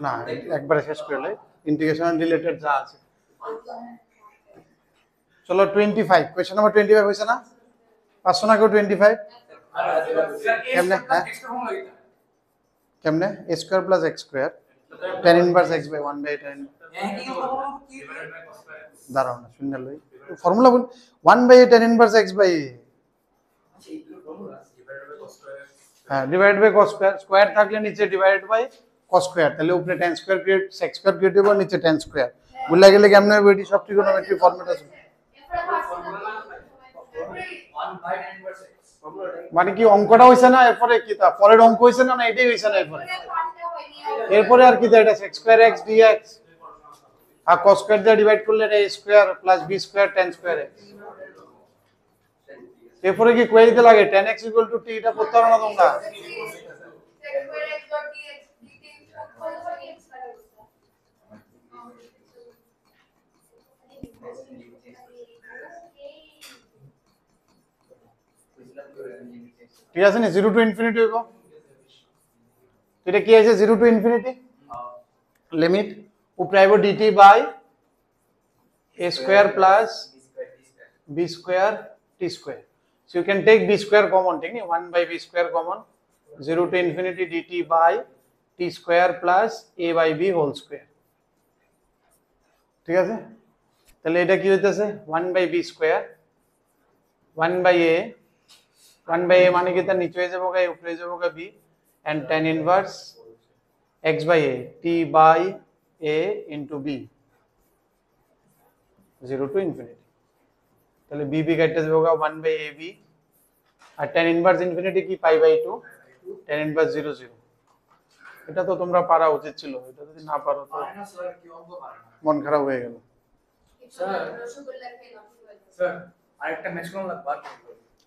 না একবারে শেষ করলে ইন্টিগ্রেশন রিলেটেড যা আছে। চলো 25 কোশ্চেন নাম্বার 25 হইছে না? 500 না কেউ 25 কেমনে? হ্যাঁ কেমনে? a square plus x square tan inverse x by 1 by tan দাঁড়াও না শূন্য লই ফর্মুলা বল 1 by tan inverse x by হ্যাঁ divide by cos square square থাকলে নিচে ডিভাইড বাই cos স্কয়ার তাহলে উপরে tan square create sec square create হবে নিচে tan স্কয়ার ভুলে গেলে কেমনে হবে এটি সব ট্রিগোনোমেট্রি ফর্মুলা আছে মানে কি অঙ্কটা হইছে না এরপরে কি তা পরের অঙ্ক হইছে না না এটাই হইছে না এরপরে আর কি এটা sec স্কয়ার x dx আর cos স্কয়ার দিয়ে ডিভাইড করলে এটা a square plus b square tan square x এরপরে কি কোয়েরিতে লাগে tan x t এটা করতে পারো না তোমরা ঠিক আছে না 0 টু ইনফিনিটি হইব এটা কি আছে 0 টু ইনফিনিটি লিমিট উপরে আইব dt by a square plus b square t square so you can take b square common ঠিক নি 1 by b square common 0 to infinity dt by t square plus a by b whole square ঠিক আছে তাহলে এটা কি হইতাছে 1 by b square 1 by a মানে কি তার নিচে হয়ে যাবে গা উপরে হয়ে যাবে গা b and tan inverse x by a t by a into b 0 to infinity তাহলে b কাটতে যাবে গা 1 by ab আর tan ইনভার্স ইনফিনিটি কি পাই বাই 2 tan ইনভার্স 0 0 এটা তো তোমরা পারা উচিত ছিল এটা যদি না পারো তো মন খারাপ হয়ে গেল স্যার আরেকটা ম্যাচ কোন লাগবে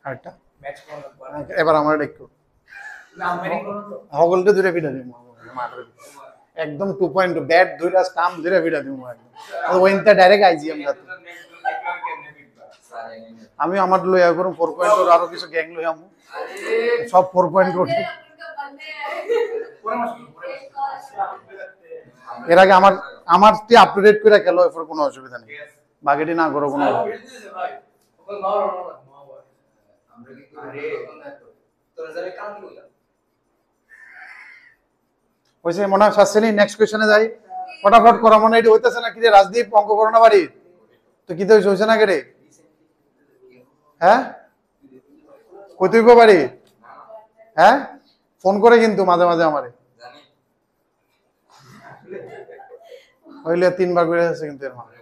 আরেকটা ম্যাচ কোন লাগবে এবার আমার একটু না আমি করব তো হগলকে দূরে ফিরা দিমু একদম 2.2 ব্যাট দুইটা স্টাম্প দূরে ফিরা দিমু একদম আর ওইটা ডাইরেক্ট আইজি আমরা আমি আমার লইয়া করুম 4.4 আরো কিছু গ্যাং লই আমু সব 4.4 এর আগে আমার টি আপডেট করে খেলো এর কোনো অসুবিধা নেই বাগেটি না করো কোনো ওইসে মনে হয় শাস্তি নেই নেক্সট কোশ্চেনে যাই ফটাফট করা মনে এটি হইতেছে না কি রে রাজদীপ অঙ্ক করো না বাড়ি তো কি তো হইছে না কেরে হ্যাঁ কই তুই বাড়ি হ্যাঁ ফোন করে কিন্তু মাঝে মাঝে আমারে হইলে 3 বার করে আছে কিন্তু এর মানে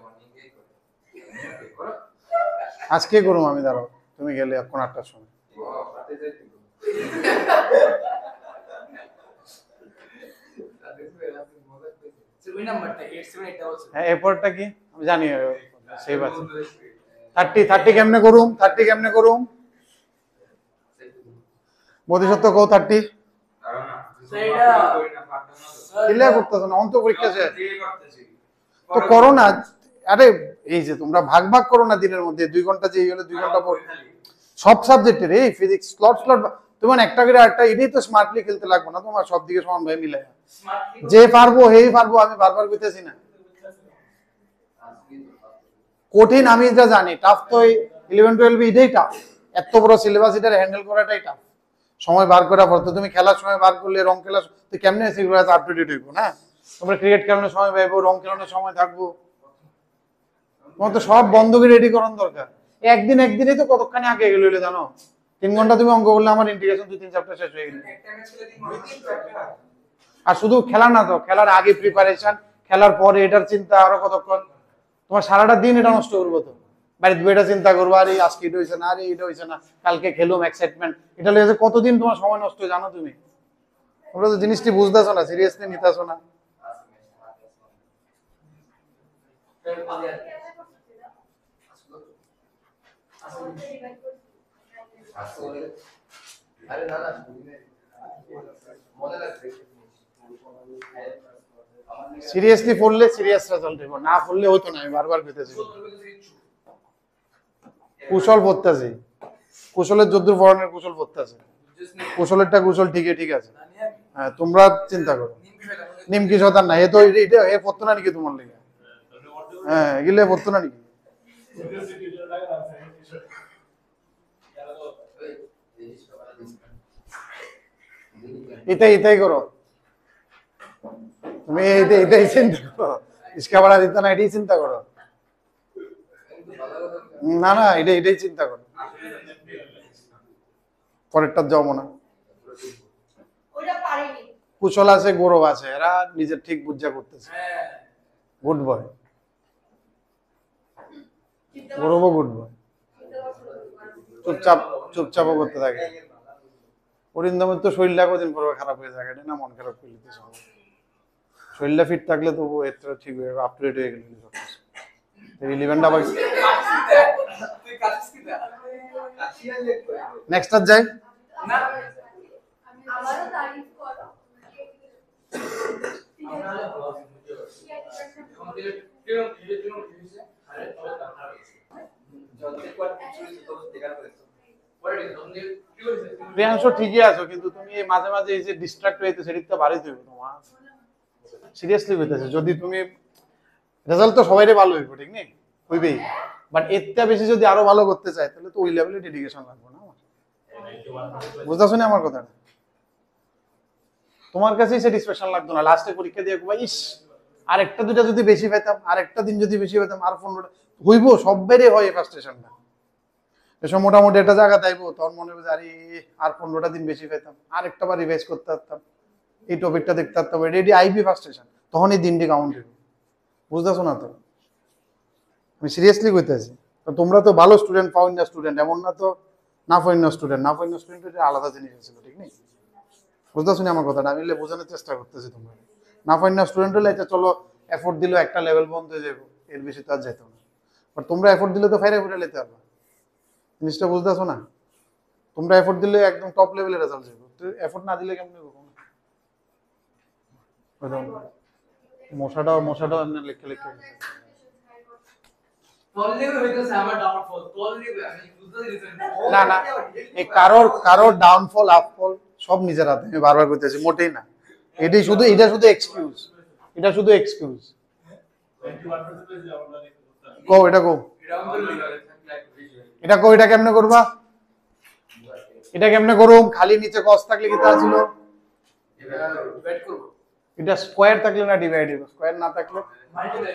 আজকে করুম আমি দাঁড়াও তুমি গেলে এখন 8টার সময় ওই নাম্বারটা 878 হ্যাঁ এরপরটা কি আমি জানি সেভ আছে 30 কেমনে করুম 30 কেমনে করুম বোধিসত্ত্ব কও 30 সেইটা কিলে করতেছ না অন্ত পরীক্ষা শেষ তো করো না আরে এই যে তোমরা ভাগ ভাগ করো না দিনের মধ্যে 2 ঘন্টা যে হলো 2 ঘন্টা পর সব সাবজেক্টের এই ফিজিক্স স্লট তোমার একটা করে আরেকটা এটাই তো স্মার্টলি খেলতে লাগবে না তোমার সব দিকে সমান ভাবে মিলায় যে পারবো হেই পারবো আমি বারবার কইতেছি না কঠিন আমি যা জানি টাফ তো 11 12 এটাই টাফ এত বড় সিলেবাস এটা হ্যান্ডেল করাটাই টাফ সময় বার করা পড়তো তুমি খেলার সময় বার করলে রং খেলা তো কেমনে সেগুলো আপডেট হইব না তোমরা ক্রিকেট খেলানোর সময় পাইবো রং খেলানোর সময় থাকবো তোমার তো সব বন্ধ করে রেডি করার দরকার একদিনেই তো কতক্ষণে আগে গেল জানো 3 ঘন্টা তুমি অঙ্ক করলে আমার ইন্টিগ্রেশন 2-3 চ্যাপ্টার শেষ হয়ে গেল আর শুধু খেলা না তো খেলার আগে প্রিপারেশন খেলার পরে এটার চিন্তা আরো কতক্ষণ তোমার সারাটা দিন এটা নষ্ট করবো তো বাড়িতে বইটা চিন্তা করবো আরে আজকে এটা হয়েছে না আরে এটা হয়েছে না কালকে খেলুম এক্সাইটমেন্ট এটা লেগে কতদিন তোমার সময় নষ্ট জানো তুমি তোমরা তো জিনিসটি বুঝতেছো না সিরিয়াসলি নিতেছো না সিরিয়াসলি পড়লে সিরিয়াস রেজাল্ট হইব না পড়লে হইতো না আমি বারবার কইতেছি কুশল পড়তেছি কুশলের যদ্দুর পড়ানোর কুশল পড়তেছে কুশলেরটা কুশল ঠিকই ঠিক আছে। জানি আমি হ্যাঁ তোমরা চিন্তা করো। নিম কি শয়তান নিম কি শতান না, এ তো এটা এ পড়তো না নাকি তোমার লেগে? হ্যাঁ এগুলো পড়তো না নাকি? এটাই করো তুমি, এটাই চিন্তা করো, ইসকা ভাড়া দিতে না, এটাই চিন্তা করো। না না এটাই চিন্তা করো, পরেরটা যাবো না। কুশল আছে, গৌরব আছে, এরা নিজের ঠিক বুঝা করতেছে। হ্যাঁ গুড বয়, গৌরবও গুড বয়, চুপচাপও করতে থাকে। অরিন্দমের তো শরীরটা কদিন পরে খারাপ হয়ে যায়, এটা না মন খারাপ করে দিতে সব। শরীরটা ফিট থাকলে তবু এতটা ঠিক হয়ে আপ টু ডেট হয়ে গেল সব কিছু। ইলেভেনটা আবার তুই কাছিস কি দা নেক্সট আর যাই। না আমারও তারিফ করো। প্রিয়াংশ ঠিকই আছো, কিন্তু তুমি এই মাঝে মাঝে এই যে ডিস্ট্রাক্ট হইতে সেদিকটা বাড়াই দিবে তোমার, সিরিয়াসলি হইতেছে। যদি তুমি রেজাল্ট তো সবাইরে ভালো হইব ঠিক নেই, হইবেই, বাট এরটা বেশি যদি আরো ভালো করতে চাই তাহলে তো ওই লেভেলে ডেডিকেশন লাগবে না আমার। বুঝতেছো না আমার কথাটা? তোমার কাছেই স্যাটিসফ্যাকশন লাগতো না লাস্টে পরীক্ষা দিয়ে কইবা ইস আরেকটা দুইটা যদি বেশি পেতাম, আরেকটা দিন যদি বেশি পেতাম, আর 15টা হইব, সবাইরে হয় এই ফ্রাস্ট্রেশনটা। এসব মোটামুটি একটা জায়গা তাইবো তখন মনে হবে আরে আর 15টা দিন বেশি পেতাম, আরেকটা বার রিভাইজ করতে পারতাম, এই টপিকটা দেখতে পারতাম, রেডি আইবি ফ্রাস্ট্রেশন, তখন এই দিনটি কাউন্ট হইব। বুঝতেছো না তো? আমি সিরিয়াসলি কইতেছি। তো তোমরা তো ভালো স্টুডেন্ট, ফাউন্ডার স্টুডেন্ট, এমন না তো না ফাউন্ডার স্টুডেন্ট, না ফাউন্ডার স্টুডেন্ট এটা আলাদা জিনিস ছিল ঠিক নেই? বুঝতেছো না আমার কথাটা? আমি বোঝানোর চেষ্টা করতেছি তোমরা। না ফাইনাল স্টুডেন্ট হলে এটা চলো এফোর্ট দিলে একটা লেভেল বন্ধ হয়ে যাবে, এর বেশি তো আর যেত না। বাট তোমরা এফোর্ট দিলে তো ফাইরে ফুটে লেতে পারবে, জিনিসটা বুঝতেছো না? তোমরা এফোর্ট দিলে একদম টপ লেভেলের রেজাল্ট যাবে, তো এফোর্ট না দিলে কেমন হবে? মশাটাও এমনি লিখে লিখে পড়লে হইতাছে আমার ডাউনফল পড়লে আমি বুঝতে দিছি না না, এই কারোর ডাউনফল আপফল সব নিজের হাতে। আমি বারবার কইতেছি মোটেই না, এটা শুধু এক্সকিউজ, এটা শুধু এক্সকিউজ। কো এটা কো, এটা কো, এটা কেমনে করবা? এটা কেমনে করুম? খালি নিচে কস থাকলে কি তা ছিল? এটা ডিভাইড করব এটা স্কয়ার থাকলে না ডিভাইড হবে, স্কয়ার না থাকলে মাল্টিপ্লাই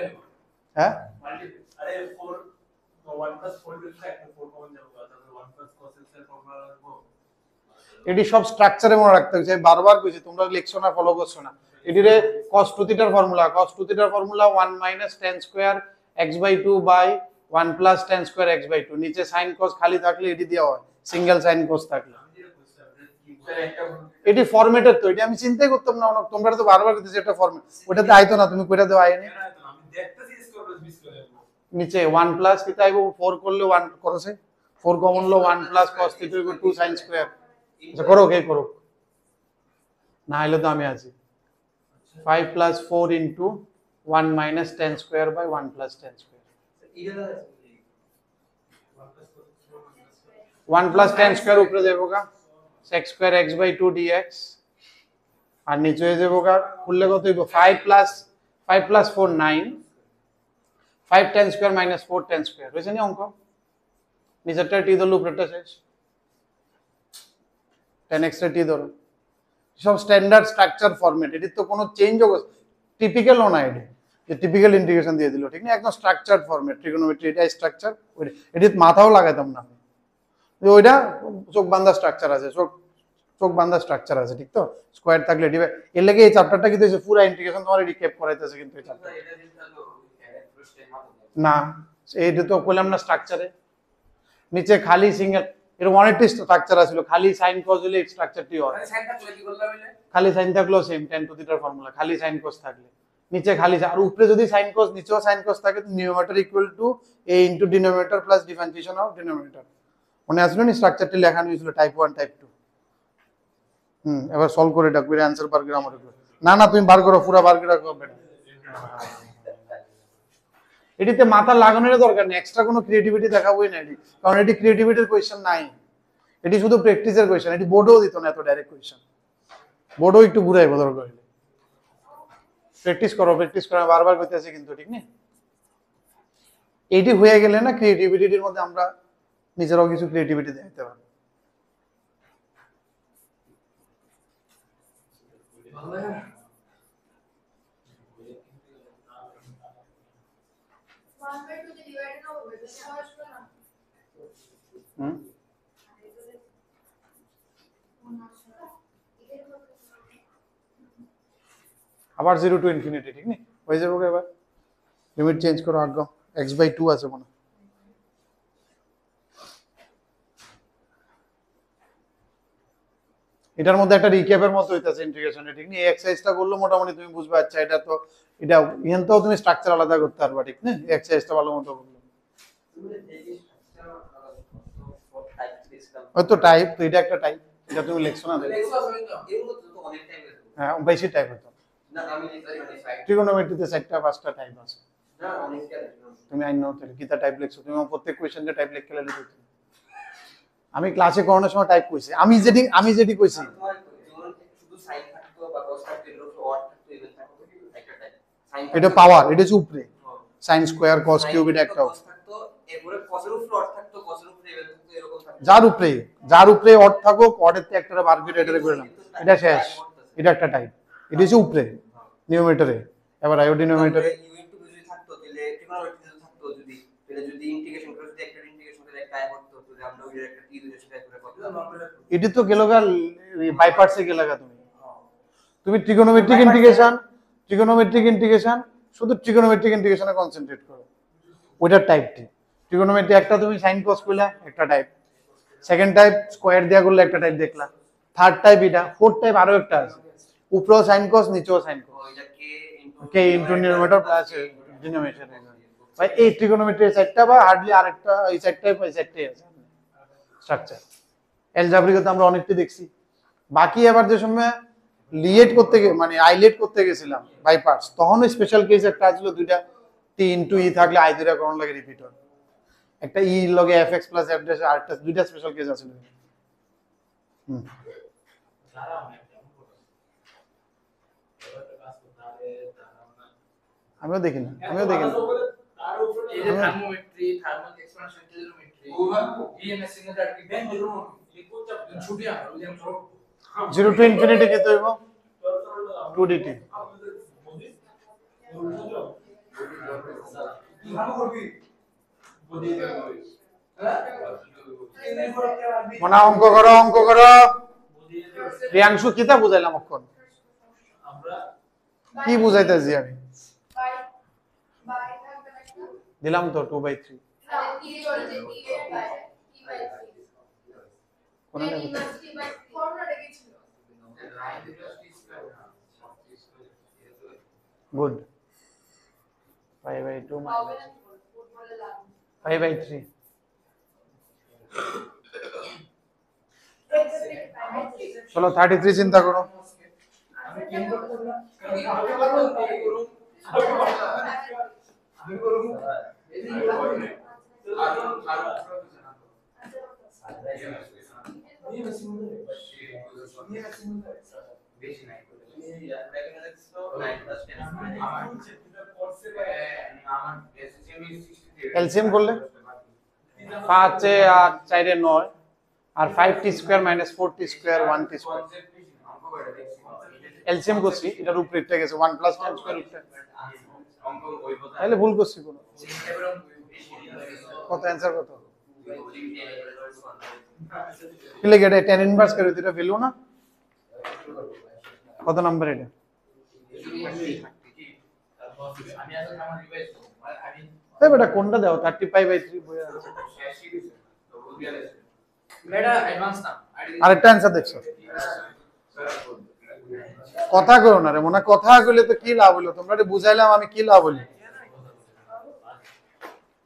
হ্যাঁ মাল্টি আরে 4 1 4 দিলে একটা 4 কমন যাবে তাহলে 1 cos x এর ফর্মুলা রাখবো। এটি সব স্ট্রাকচারে মনে রাখতে হবে। আমি বারবার কইছি তোমরা লিখছো না, ফলো করছো না। এটিরে cos 2 থিটার formula 1 - tan square x/2 by 1 + tan square x/2, নিচে sin cos খালি থাকলে এটি দেওয়া হয়, সিঙ্গেল sin cos থাকলে। এটি ফরম্যাটের তো, এটা আমি চিন্তাই করতাম না, তোমরা তো বারবার কইতেছো এটা ফরম্যাট, ওটাতে আইতো না, তুমি কইরা দাও আইনি। আমি দেখতেছি স্কোর মিস করে দেব নিচে 1 প্লাস কি তাইবো 4 করলে 1 করছে, 4 কমন লো 1 plus cos theta 2 sin square. আচ্ছা করো, কে করো না, হলে তো আমি আছি। 5 + 4 * 1 - tan square by 1 + tan square. এটা 1 + tan স্কয়ার উপরে যাবো গা sec স্কয়ার x/2 dx, আর নিচে হয়ে যাবো গা খুললে কত হইব 5 + 4 9, 5 tan স্কয়ার - 4 tan স্কয়ার হইছে নি অঙ্ক? নিচেরটা টি ধরলে উপরেরটা শেষ, tan x টা টি ধরো। সব স্ট্যান্ডার্ড স্ট্রাকচার ফরম্যাট, এটির তো কোনো চেঞ্জ হবে টিপিক্যালও না, এটি যে টিপিক্যাল ইন্টিগ্রেশন দিয়ে দিল ঠিক না, একদম স্ট্রাকচার্ড ফরম্যাট ট্রিগোনোমেট্রি, এটা স্ট্রাকচার, এটি মাথাও লাগাইতাম না যে ওইটা চোখ বান্ধা স্ট্রাকচার আছে, চোখ বান্ধা স্ট্রাকচার আছে ঠিক তো, স্কয়ার থাকলে ডিভাইড। এর লাগে এই চ্যাপ্টারটা কিন্তু পুরো ইন্টিগ্রেশন তোমার রিক্যাপ করাইতেছে, কিন্তু এই চ্যাপ্টার এটা দিন তাহলে না, এইটা তো কইলাম না স্ট্রাকচারে নিচে খালি সিঙ্গেল, এরকম অনেকটি স্ট্রাকচার আছে, খালি সাইন কস হলে এই স্ট্রাকচারটি হয়, মানে সাইন থাকলে কি করলাম এটা খালি সাইন থাকলেও সেম tan টু থিটার ফর্মুলা, খালি সাইন কস থাকলে নিচে খালি, আর উপরে যদি সাইন কস নিচেও সাইন কস থাকে তো numerator equal to a into denominator plus differentiation of denominator. মনে আসলো নি স্ট্রাকচারটি লেখানো হয়েছিল টাইপ 1 টাইপ 2। এবার সলভ করে এটা করে অ্যানসার বার করে আমার না না তুমি বার করো, পুরো বার করে রাখো বেটা। এটিতে মাথা লাগানোর দরকার নেই, এক্সট্রা কোনো ক্রিয়েটিভিটি দেখাবোই না এটি, কারণ এটি ক্রিয়েটিভিটির কোয়েশ্চেন নাই, এটি শুধু প্র্যাকটিসের কোয়েশ্চেন, এটি বোর্ডেও দিত না এত ডাইরেক্ট কোয়েশ্চেন, বোর্ডও একটু ঘুরাইবো দরকার হলে। প্র্যাকটিস করো বারবার কইতেছি কিন্তু, ঠিক না? এইটি হয়ে গেলে না ক্রিয়েটিভিটির মধ্যে আমরা নিজেরাও কিছু ক্রিয়েটিভিটি দেখাতে পারবো। হুম, আবার 0 to infinity, ঠিক না? হয়ে যাবে ওকে। এবার লিমিট চেঞ্জ করো, আজ্ঞ x/2 আছে মনে। এটার মধ্যে একটা রিক্যাপের মতো হইতাছে ইন্টিগ্রেশনে, ঠিক না? এই এক্সারসাইজটা করলে মোটামুটি তুমি বুঝবে, আচ্ছা এটা তো এটা এখানটাও তুমি স্ট্রাকচার আলাদা করতে পারবা, ঠিক না? এই এক্সারসাইজটা ভালো মতো করলে হয়তো টাইপ, তো এটা একটা টাইপ, এটা তুমি লিখছো না? হ্যাঁ, বেশি টাইপ হতো ট্রিগোনোমেট্রিতে 4টা 5টা টাইপ আছে। তুমি আইন নাও তাহলে কিতা টাইপ লিখছো, তুমি প্রত্যেক কোশ্চেনকে টাইপ লিখে লিখে দিতে। আমি ক্লাসে করানোর সময় টাইপ কইছি, আমি যেটি কইছি এটা পাওয়ার, এটা হচ্ছে উপরে sin স্কয়ার cos কিউব, এটা একটা যার উপরে অড থাকুক, অডের তে একটা বার করে এটা করলাম, এটা শেষ। এটা একটা টাইপ, এটা হচ্ছে উপরে নিউমেটরে। এবার আইও ডিনোমিনেটরে এটি তো গেলগা বাই পার্টসে গেলগা। তুমি ট্রিগোনোমেট্রিক ইন্টিগ্রেশন শুধু ট্রিগোনোমেট্রিক ইন্টিগ্রেশনে কনসেন্ট্রেট করো, ওইটার টাইপটি ট্রিগোনোমেট্রি। একটা তুমি সাইন কস কইলা, একটা টাইপ। সেকেন্ড টাইপ স্কয়ার দিয়া করলে, একটা টাইপ দেখলা। থার্ড টাইপ এটা। ফোর্থ টাইপ আরো একটা আছে, উপরেও সাইন কস, নিচেও সাইন কস, কে ইনটু নিউমেটর প্লাস ডিনোমিনেটর। ভাই এই ট্রিগোনোমেট্রি চারটা বা হার্ডলি আরেকটা, এই চারটাই আছে স্ট্রাকচার। অ্যালজেব্রিকতে আমরা অনেকটা দেখছি। বাকি আবার যে সময় লিয়েট করতে মানে আইলেট করতে গেছিলাম বাই পার্টস, তখন স্পেশাল কেস একটা আসলো, দুইটা টি ইনটু ই থাকলে আই দুইটা কোন লাগে রিপিট হয়, একটা ই লগে fx প্লাস f ড্যাশ, আরেকটা দুইটা স্পেশাল কেস আছে। আমিও দেখি না। Thermometry, thermal expansion, telemetry, EMS signal band ছুটি আর 0 to infinity যেতে হইব 2dt। মনা অঙ্ক করো। রিয়াংশু কিতা বুঝাইলাম এখন? কি বুঝাইতেছি আমি? দিলাম তো 2/3। গুড। 5/2 5/3। চলো 33 চিন্তা করো। এলসিএম করলে 5 এ 8 4 এ 9 আর 5t square minus 4t square 1t square. LCM করছি, এটার উপরেটা গেছে 1 প্লাস 10 স্কয়ার উপরে, তাহলে ভুল করছি কোন? কত অ্যানসার কত? কি লাগে এটা tan ইনভার্স করে দিটা ভ্যালু না? কত নাম্বার এটা? এই বেটা কোনটা দাও? 35/3 বই আছে। বেটা অ্যাডভান্স না। আরেকটা অ্যানসার দেখছো? কথা কইও না রে মনে, কথা কইলে তো কি লাভ হলো? তোমরা এটা বুঝাইলাম, আমি কি লাভ হলো?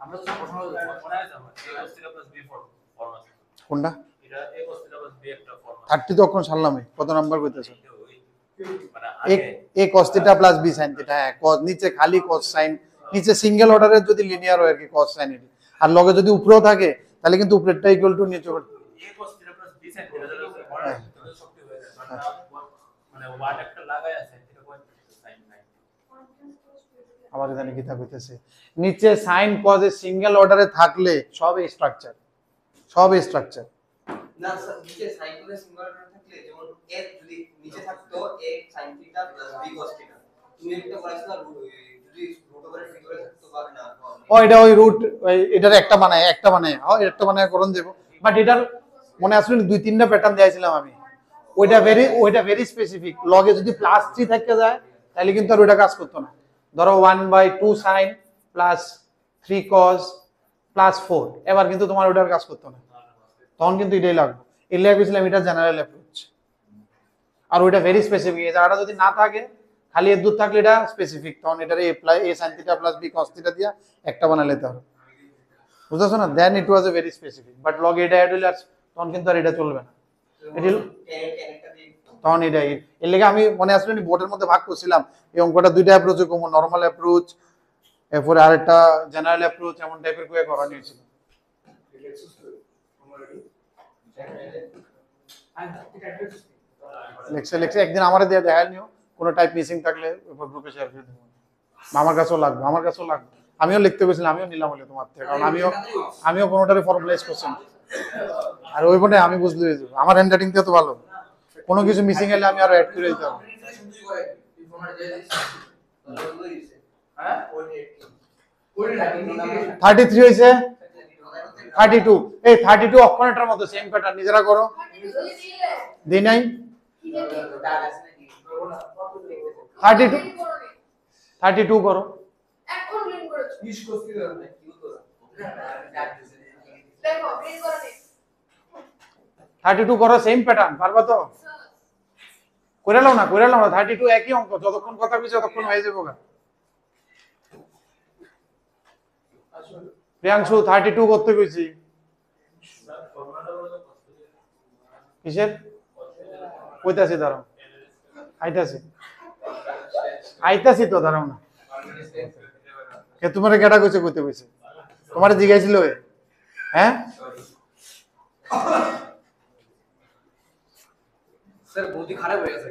আমরা তো প্রশ্ন পড়ায় যাব a cos θ + b ফর্ম আছে কোনটা? এটা a cos θ + b একটা ফর্ম আছে। 30 তো এখন সারলামই, কত নাম্বার কইতেছো? মানে a cos θ + b sin θ। হ্যাঁ, cos নিচে খালি cos sin, নিচে সিঙ্গেল অর্ডারের যদি লিনিয়ার হয় আর কি cos sin এর, আর লগে যদি উপরেও থাকে তাহলে কিন্তু উপরেরটা ইকুয়াল টু নিচে a cos θ + b সাইড এটা হলো হ্যাঁ। এটা শক্তি হয়ে যায় মানে ওয়াট একটা লাগায় আছে এটা কোন সাইন নাই আবার এখানে কি থাকতেছে নিচে সাইন কজে সিঙ্গেল অর্ডারে থাকলে সব স্ট্রাকচার না স্যার নিচে সাইন করে সিঙ্গল থাকলে যেমন a যদি নিচে থাকতো a sin theta plus b cos theta তুমি একটা বলেছিল যদি রুট ওভার ভিতরে থাকতো বা না ও এটা ওই রুট এটার একটা বানায় করণ দেব বাট এটার মনে আসলে দুই তিনটা প্যাটার্ন দিয়েছিলাম আমি ওইটা ভেরি স্পেসিফিক লগে যদি +3 থেকে যায় তাহলে কিন্তু আর ওইটা কাজ করতো না ধরো 1/2 sin প্লাস 3 cos প্লাস 4 এবার কিন্তু তোমার ওইটার কাজ করতো না তখন কিন্তু এটাই লাগবে এর লিগে কইছিলাম এটা জেনারেল অ্যাপ্রোচ আর ওইটা ভেরি স্পেসিফিক এই জায়গাটা যদি না থাকে খালি এর দূর থাকলে এটা স্পেসিফিক তখন এটারে a sin theta plus b cos theta দিয়া একটা বানালে তো হবে বুঝছো না then it was a very specific but log এটা অ্যাড হইলে তখন কিন্তু আর এটা চলবে না এটি তখন এটাই এর লেগে আমি মনে আসলে বোর্ডের মধ্যে ভাগ করছিলাম এই অঙ্কটা দুইটা অ্যাপ্রোচে কম নরমাল অ্যাপ্রোচ এরপরে আরেকটা জেনারেল অ্যাপ্রোচ এমন টাইপের করে করা নিয়েছিল লেকচার একদিন আমারে দিয়ে দেখাল নিও কোনো টাইপ মিসিং থাকলে গ্রুপে শেয়ার করে দেবো আমার কাছেও লাগবে আমিও লিখতে গেছিলাম আমিও নিলাম বলে তোমার থেকে কারণ আমিও কোনোটারে ফর্মুলাইজ করছি না আর ওই বনে আমি বুঝতে পেরেছি আমার হ্যান্ড রাইটিং তো ভালো কোনো কিছু মিসিং হলে আমি আরো অ্যাড করে দিতে পারবো হ্যাঁ 33 হয়েছে 32 এই 32 অক্ষরেটার মতো সেম প্যাটার্ন নিজেরা করো দেই নাই 32 করো এখন লিঙ্ক করেছো ইস করতে না কিউ তো দেখো প্রিন্ট করে নে 32 করো সেম প্যাটার্ন পারবা তো করে লাও না 32 একই অঙ্ক যতক্ষণ কথা কইছো ততক্ষণ হয়ে যাবে গা প্রিয়াংশু 32 করতে কইছি কিসের কইতাছি দাঁড়াও আইতাছি তো দাঁড়াও না কে তোমারে কেডা কইছে কইতে কইছে তোমারে জিজ্ঞাসিল হ্যাঁ স্যার বহুত খারাপ হয়ে গেছে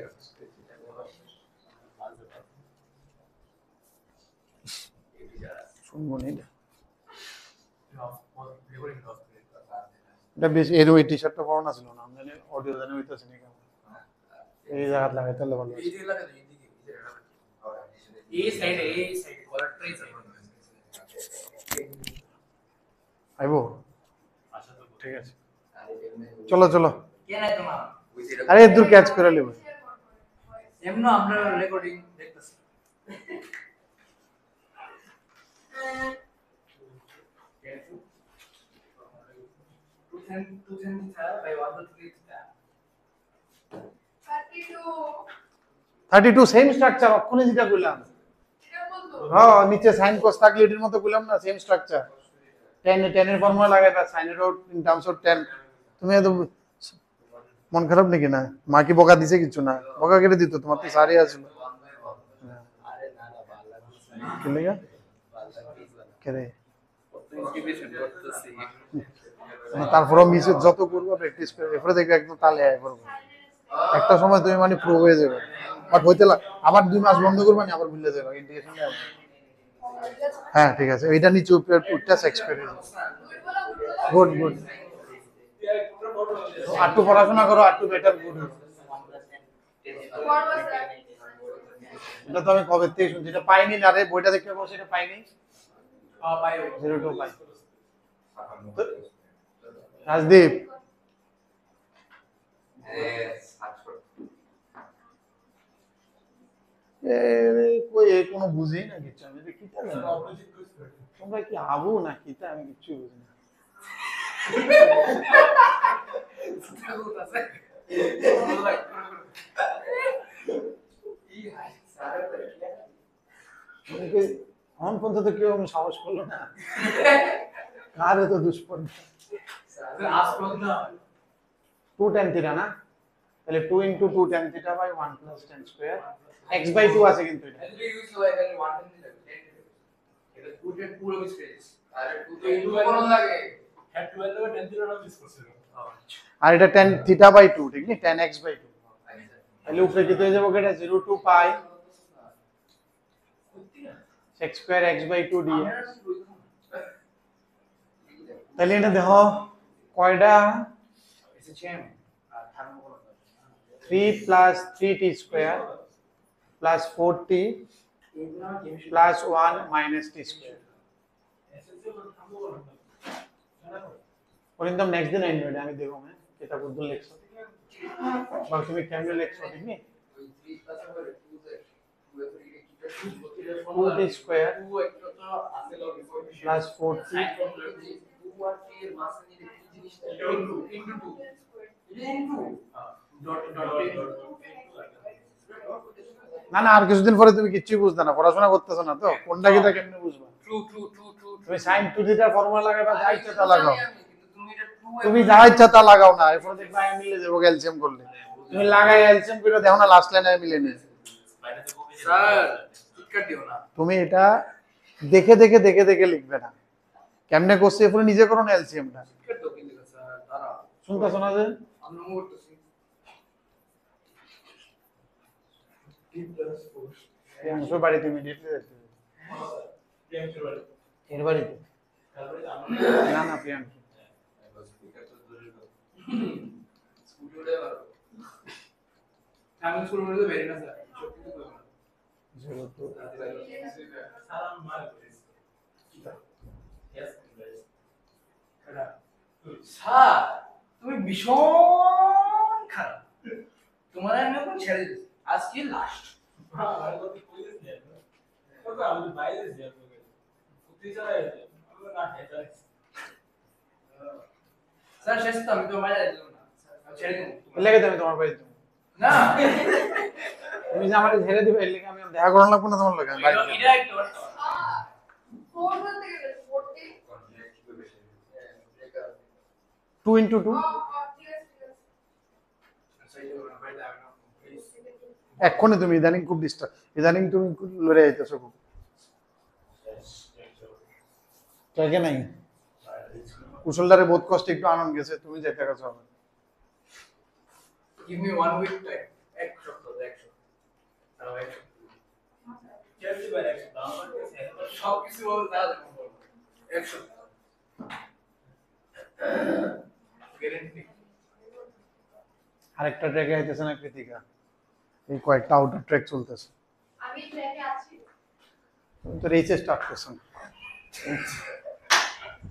শুনবো নি রেকর্ডিং লস এটা বেশ এর ওই টি-শার্টটা পরানো ছিল না আমি অডিও জানি হইতাছে নি কেমন এই জায়গা লাগাইতে হলে ভালো এই দিকে লাগানো এই সাইড কলার ট্রেস আইবো আচ্ছা তো ঠিক আছে চলো কে নাই তোমার আরে দূর ক্যাচ করে লিব এমনো আমরা রেকর্ডিং দেখতেছি by 32 সেম স্ট্রাকচার অক্ষণে যেটা কইলাম এটা বলতো হ্যাঁ নিচে সাইন cos থাকলে এটার মতো কইলাম না সেম স্ট্রাকচার 10 এর ফর্মুলা লাগাইবা sin এর আউট ইন টার্মস অফ 10 তুমি এত মন খারাপ নাকি না মা কি বকা দিছে কিছু না বকা কেটে দিত তোমার তো সারি আসল আরে না না ভালো লাগছে কি লাগা কেরে ইন্টিগ্রেশন করতেছি তারপরও মিস যত করবো প্র্যাকটিস করে এরপরে দেখবে একদম তালে আয় করবো একটা সময় তুমি মানে প্রো হয়ে যাবে বাট হইতে আবার 2 মাস বন্ধ করবে না আবার ভুলে যাবে ইন্টিগ্রেশন হ্যাঁ ঠিক আছে এইটা নিচে উপরে পুটটা এক্সপেরিয়েন্স গুড আটটু পড়াশোনা করো আটটু বেটার গুড এটা তো আমি কবে থেকে শুনছি এটা পাইনি না রে বইটা দেখতে বসে এটা পাইনি বাই 02 পাই রাজদীপ কই কোনো বুঝি না কিছু আমি কি তোমরা কি আবু না কিতা আমি কিছু বুঝি না এখন পর্যন্ত কেউ আমি সাহস করলো না কার এত দুষ্পন্ন আজ পর্যন্ত 2 tan থিটা না তাহলে 2 * 2 tan theta by 1 + tan square x/2 আছে কিন্তু এটা এদিকে ইউজ হয় এখানে 1 এটা 2 পুরো মিস করেছিস আরে 2 তো ইনটু কোন লাগে হ্যাড 12 এর 10 দিন মিস করছিল আর এটা tan থিটা বাই 2 ঠিক নেই tan x বাই 2 তাহলে উপরে যেতে হয়ে যাবে এটা 0 to pi sec square x by 2 dx তাহলে এটা দেখো কয়টা 3 plus 3t square plus 4t plus 1 minus t square পরিন্দম next দিন আইন আমি দেখো मैं কিতাব উর্দু লেখছো বা তুমি কেমনে লেখছো ঠিক নেই 2t square plus 4t না না আর কিছুদিন পরে তুমি কিচ্ছুই বুঝবে না পড়াশোনা করতেছ না তো কোনটা কিটা কেমনে বুঝবা তুমি sin 2 থিটার ফর্মুলা লাগাবা যা ইচ্ছা তা লাগাও তুমি যা ইচ্ছা তা লাগাও না এরপর দেখবা আমি মিলে যাবো ক্যালসিয়াম করলে তুমি লাগাই ক্যালসিয়াম করে দেখো না লাস্ট লাইনে মিলে নি স্যার টিকেট দিও না তুমি এটা দেখে দেখে দেখে দেখে লিখবে না কেমনে করছে এরপর নিজে করো না ক্যালসিয়ামটা টিকেট তো কিন্তু স্যার দাঁড়া শুনতা শোনা যে আমি করতেছি এই অংশ বাড়িতে ইমিডিয়েটলি দেখতে হবে। এর বাড়িতে না না প্রিয়াঙ্ক আমি শুরু করে বেরিয়ে না স্যার জিরো টু সালাম মালাইকুম স্যার তুমি ভীষণ খারাপ তোমার আমি এখন ছেড়ে দিচ্ছি আজকে লাস্ট স্যার শেষ তো আমি তো মারা দিলাম না আমি ছেড়ে দেবো লেগে তুমি তোমার বাড়িতে না তুমি যে আমাকে ছেড়ে দিবে এর লিগে আমি আর দেখা করার লাগবো না তোমার লগে বাড়িতে এটা একটু ফোর বলতে গেলে 40 2 into 2 ঠিক আছে এক্ষুনি তুমি ইদানিং খুব ডিস্টার্ব ইদানিং তুমি লড়ে যাইতেছো খুব জায়গা নাই কুশলদারে বোধ কষ্ট একটু আনন্দ গেছে তুমি যেতে গেছো হবে give me 1 week time এক সপ্তাহ তাও এক সব কিছু বলতে না এক সপ্তাহ গ্যারান্টি আরেকটা ট্র্যাকে আইতেছে না কৃতিকা এই কয়েকটা আউটার ট্র্যাক চলতেছে আমি ট্রেনে আছি तुम तो रेस स्टार्ट कर सुन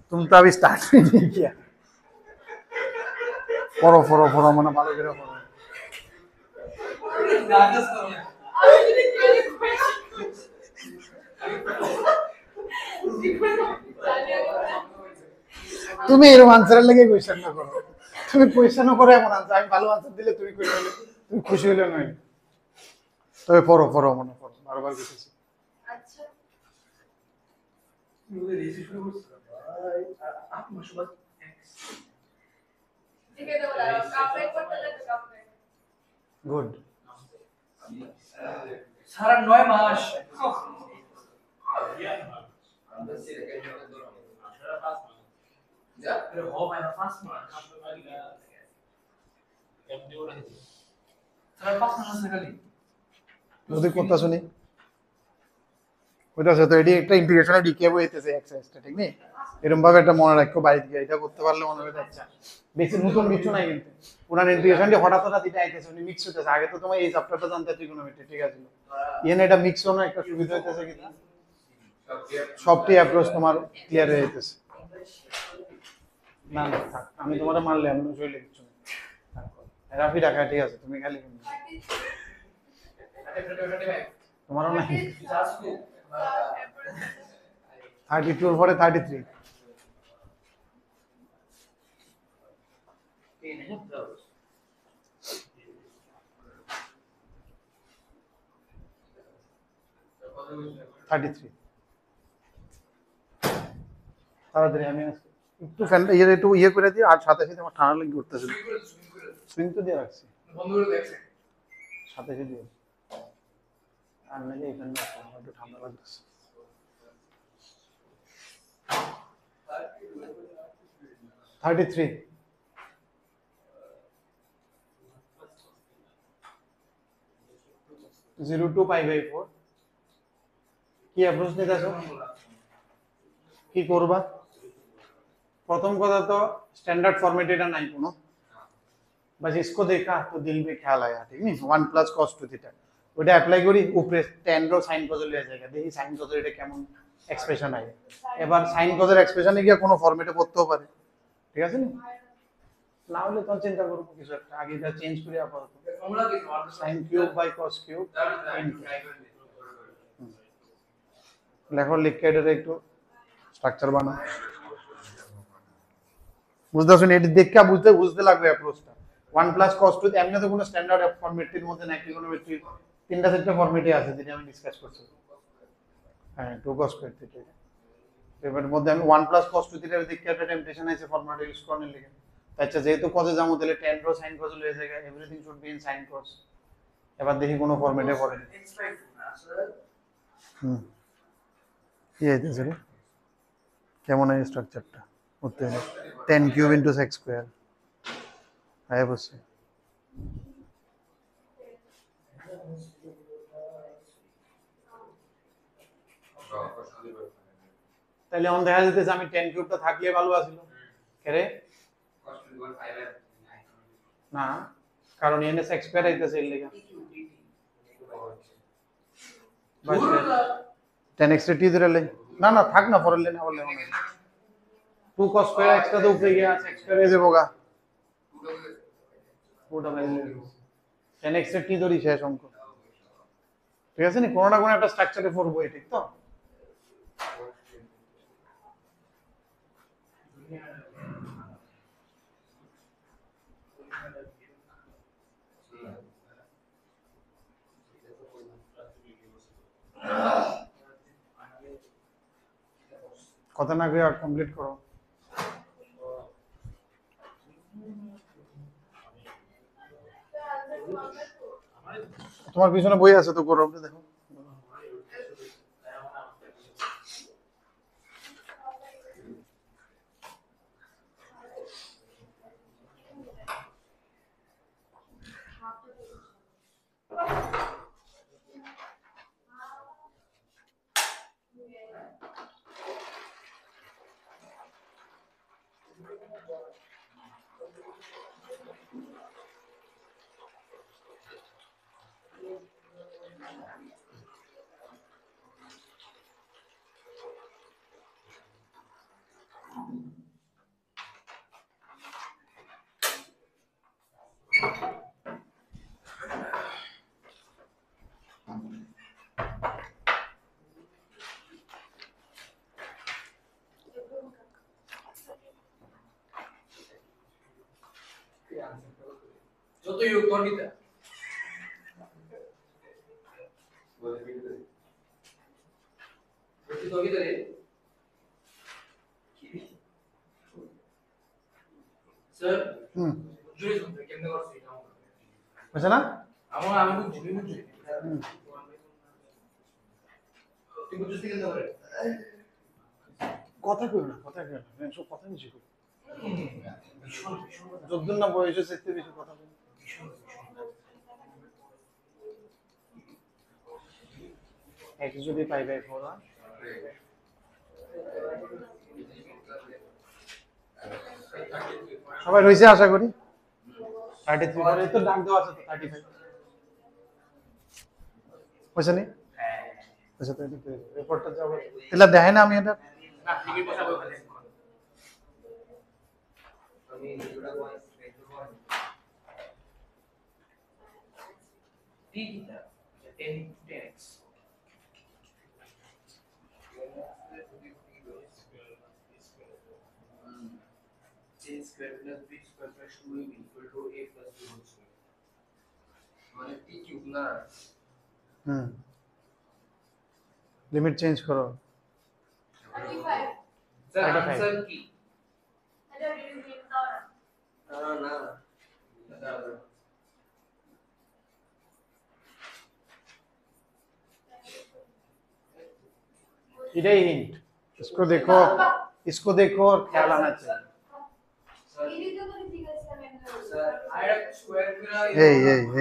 तुम तो अभी स्टार्ट भी नहीं किया पढ़ो पढ़ो पढ़ो मना भालो करे पढ़ो নার্ভাস করো না আমি যদি ট্রেনে তুমি এরকম আনসারের লাগে কোয়েশ্চেন না করো তুমি কোয়েশ্চেনও করো এমন আনসার আমি ভালো আনসার দিলে তুমি কই হলে তুমি খুশি হলে নয় তবে পড়ো পড়ো মনে পড়ো বারবার বলতেছি আচ্ছা তুমি রেসি শুরু করছো ভাই আপনি সবাই ঠিক আছে বলা কাপড় করতে লাগে কাপড় গুড সারা 9 মাস Ya, pero oh, meine Fassmann. Sarar পাঁচ মাস আছে খালি যদি কথা শুনি ওইটা তো এডি একটা ইন্টিগ্রেশনে ডিকে হইতেছে এক্সারসাইজটা ঠিক নেই এরকম ভাবে একটা মনে রাখো বাড়িতে গিয়ে এটা করতে পারলে মনে হবে আচ্ছা বেশি নতুন কিছু নাই কিন্তু পুরান ইন্টিগ্রেশনটি হঠাৎ হঠাৎ এটা আইতেছে উনি মিক্স হইতেছে আগে তো তোমার এই চ্যাপ্টারটা জানতে ট্রিগোনোমেট্রি ঠিক আছে এখানে এটা মিক্স হনো একটা সুবিধা হইতেছে কি সবটি অ্যাপ্রোচ তোমার ক্লিয়ার হয়ে যাইতেছে না না থাক আমি তোমারে মারলে আমি শৈলে কিছু না রাফি রাখা ঠিক আছে তুমি খালি তোমারও নাই 32 এর পরে 33 33 তাড়াতাড়ি আমি একটু ফ্যানটা একটু করে দিই আর সাথে সাথে আমার ঠান্ডা লেগে উঠতেছে সুইং তো দিয়ে রাখছি বন্ধ করে দেখছে সাথে দিয়ে আর নাহলে এখানে একটু ঠান্ডা লাগতেছে 0 to pi by 4 কি অ্যাপ্রোচ নিতেছো কি করবা प्रथम কথা তো স্ট্যান্ডার্ড ফরম্যাট এটা নাই কোনো बस इसको देखा तो दिल में ख्याल आया ठीक नहीं 1 प्लस cos 2 थीटा ওটা অ্যাপ্লাই করি উপরে tan রো sin cos লিয়া জায়গা দেখি sin cos এটা কেমন এক্সপ্রেশন আয় এবার sin cos এর এক্সপ্রেশনে গিয়ে কোনো ফরম্যাটে পড়তেও পারে ঠিক আছে না না হলে তখন চিন্তা করব কিছু একটা আগে যা চেঞ্জ করি আপাতত ফর্মুলা কি sin cube by cos cube লেখো লিখে এটা একটু স্ট্রাকচার বানাও বুঝতে শুনে এটা দেখে বুঝতে লাগবে অ্যাপ্রোচটা 1 প্লাস cos 2 এমনি তো কোনো স্ট্যান্ডার্ড ফরম্যাটের মধ্যে নাই ট্রিগোনোমেট্রি তিনটা চারটা ফরম্যাটে আছে যেটা আমি ডিসকাস করছি হ্যাঁ 2 cos স্কয়ার থিটা এর মধ্যে আমি 1 প্লাস cos 2 থিটার দেখে একটা টেম্পটেশন আছে ফরম্যাট ইউজ করতে লিখে আচ্ছা যেহেতু cos এ যাবো তাহলে tan রো sin cos লয়ে যায় everything should be in sin cos এবার দেখি কোনো ফরম্যাটে পড়ে কি হইতেছে রে কেমন এই স্ট্রাকচারটা হতে 10 কিউব ইনটু x স্কয়ার আয় বসে তাহলে অন দেখা যেতেছে আমি 10 কিউবটা থাকলে ভালো আছিল কেরে না কারণ এন এস x স্কয়ার আইতেছে এর লাগা বাস 10x টি ধরে লে না না থাক না পরে লেনা বললে হবে 2 cos স্কয়ার x টা তো উপরে গিয়া x স্কয়ার এ যাবোগা পুরোটা ভ্যালু 10x এর টি ধরি শেষ অঙ্ক ঠিক আছে নি কোন না কোন একটা স্ট্রাকচারে পড়বো এই ঠিক তো কথা না কইয়া কমপ্লিট করো তোমার পিছনে বই আছে তো করো দেখো যত योग তোর কিটা বলছি তোর কিটা রে স্যার জুড়ে শুনতে কেমনে করছিস নাও বুঝছ না আমি বুঝছি তুই বুঝছিস কেমনে করে কথা কই না সব কথা বেশি কই যতদিন না বয়স হচ্ছে এতে বেশি কথা বলি x যদি পাই বাই 4 হয় সবাই রইছে আশা করি 33 পরে তো ডাক দেওয়া আছে তো 35 বুঝছ নি আচ্ছা তো রিপোর্টটা যাব তাহলে দেখেন না আমি এটা না ঠিকই কথা বল খালি আমি ভিডিওটা ঠিক কিটা 10x a square plus b square plus 2ab equal to a plus b whole square মানে t কিউব না লিমিট চেঞ্জ করো 35 স্যার आंसर কি এটা রিডিউস দাও না না इधर हिंट इसको देखो और ख्याल आना चाहिए এই তো করে ঠিক আছে আমি স্যার আইরা স্কয়ার করে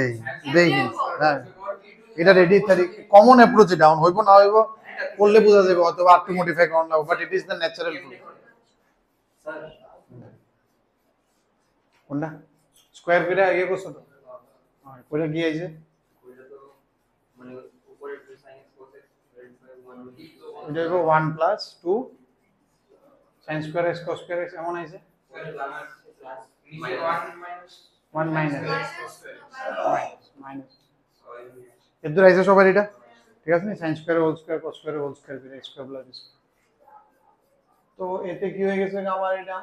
এই দেখ হ্যাঁ এটা রেডি তারিখ কমন অ্যাপ্রোচে ডাউন হইব না হইব করলে বোঝা যাবে অথবা আর টু মডিফাই করন লাগবে but it is the natural flow sir কোনটা স্কয়ার করে আগে করছো তো হ্যাঁ করে কি আইছে ওইটা তো মানে উপরে 2 sin x cos x 1 এটা হইব 1 plus 2 sin square x cos square x এমন আইছে নিচে 1 মাইনাস 1 মাইনাস माइनस মাইনাস এদের আইছে সবার এটা ঠিক আছে না sin square whole square cos square whole square করে x স্কয়ার প্লাস তো এতে কি হয়ে গেছে আমার এটা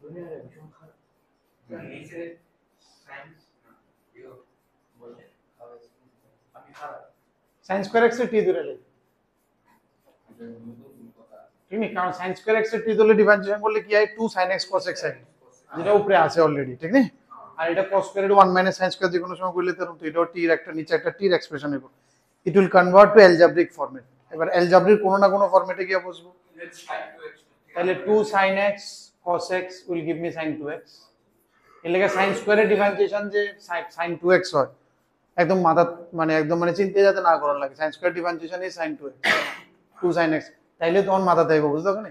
দুনিয়ার ভীষণ খারাপ নিচে সায়েন্স ইউ বলে আমি খারাপ sin স্কয়ার x এর t ধরে লে ঠিক নেই কারণ sin স্কয়ার x এর t ধরে ডিফারেন্সিয়েশন করলে কি হয় 2 sin x cos x হয় যেটা উপরে আছে অলরেডি ঠিক নেই আর এটা cos স্কয়ার এর 1 মাইনাস sin স্কয়ার যে কোনো সময় করলে তো এটাও t এর একটা নিচে একটা t এর এক্সপ্রেশন হবে it will convert to algebraic format এবার অ্যালজেব্রিক কোনো না কোনো ফরম্যাটে গিয়ে বসবো লেটস ট্রাই টু এক্স তাহলে 2 sin x cos x will give me sin 2x এর লাগা sin স্কয়ারের ডিফারেন্সিয়েশন যে sin 2x হয় একদম মাথা মানে একদম মানে চিন্তা যাতে না করার লাগে sin square differentiation is sin 2x 2 sin x তাইলে তখন মাথা দেব বুঝছো কেন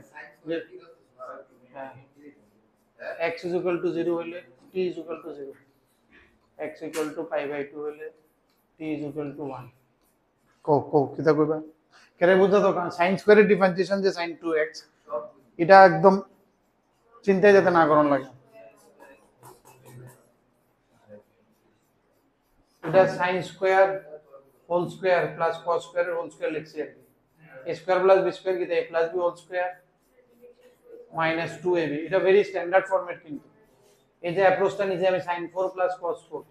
x is equal to 0 হলে t is equal to 0 x equal to pi by 2 হলে t is equal to 1 কো কিটা কইবা কেরে বুঝছো তো sin স্কয়ারের ডিফারেন্সিয়েশন যে sin 2x এটা একদম চিন্তায় যাতে না করন লাগে এটা sin square whole square plus cos square whole square লিখছি আর কি a square plus b square কি a plus b whole square minus 2ab এটা ভেরি স্ট্যান্ডার্ড ফরম্যাট কিন্তু এই যে অ্যাপ্রোচটা নিচে আমি sin 4 প্লাস cos 4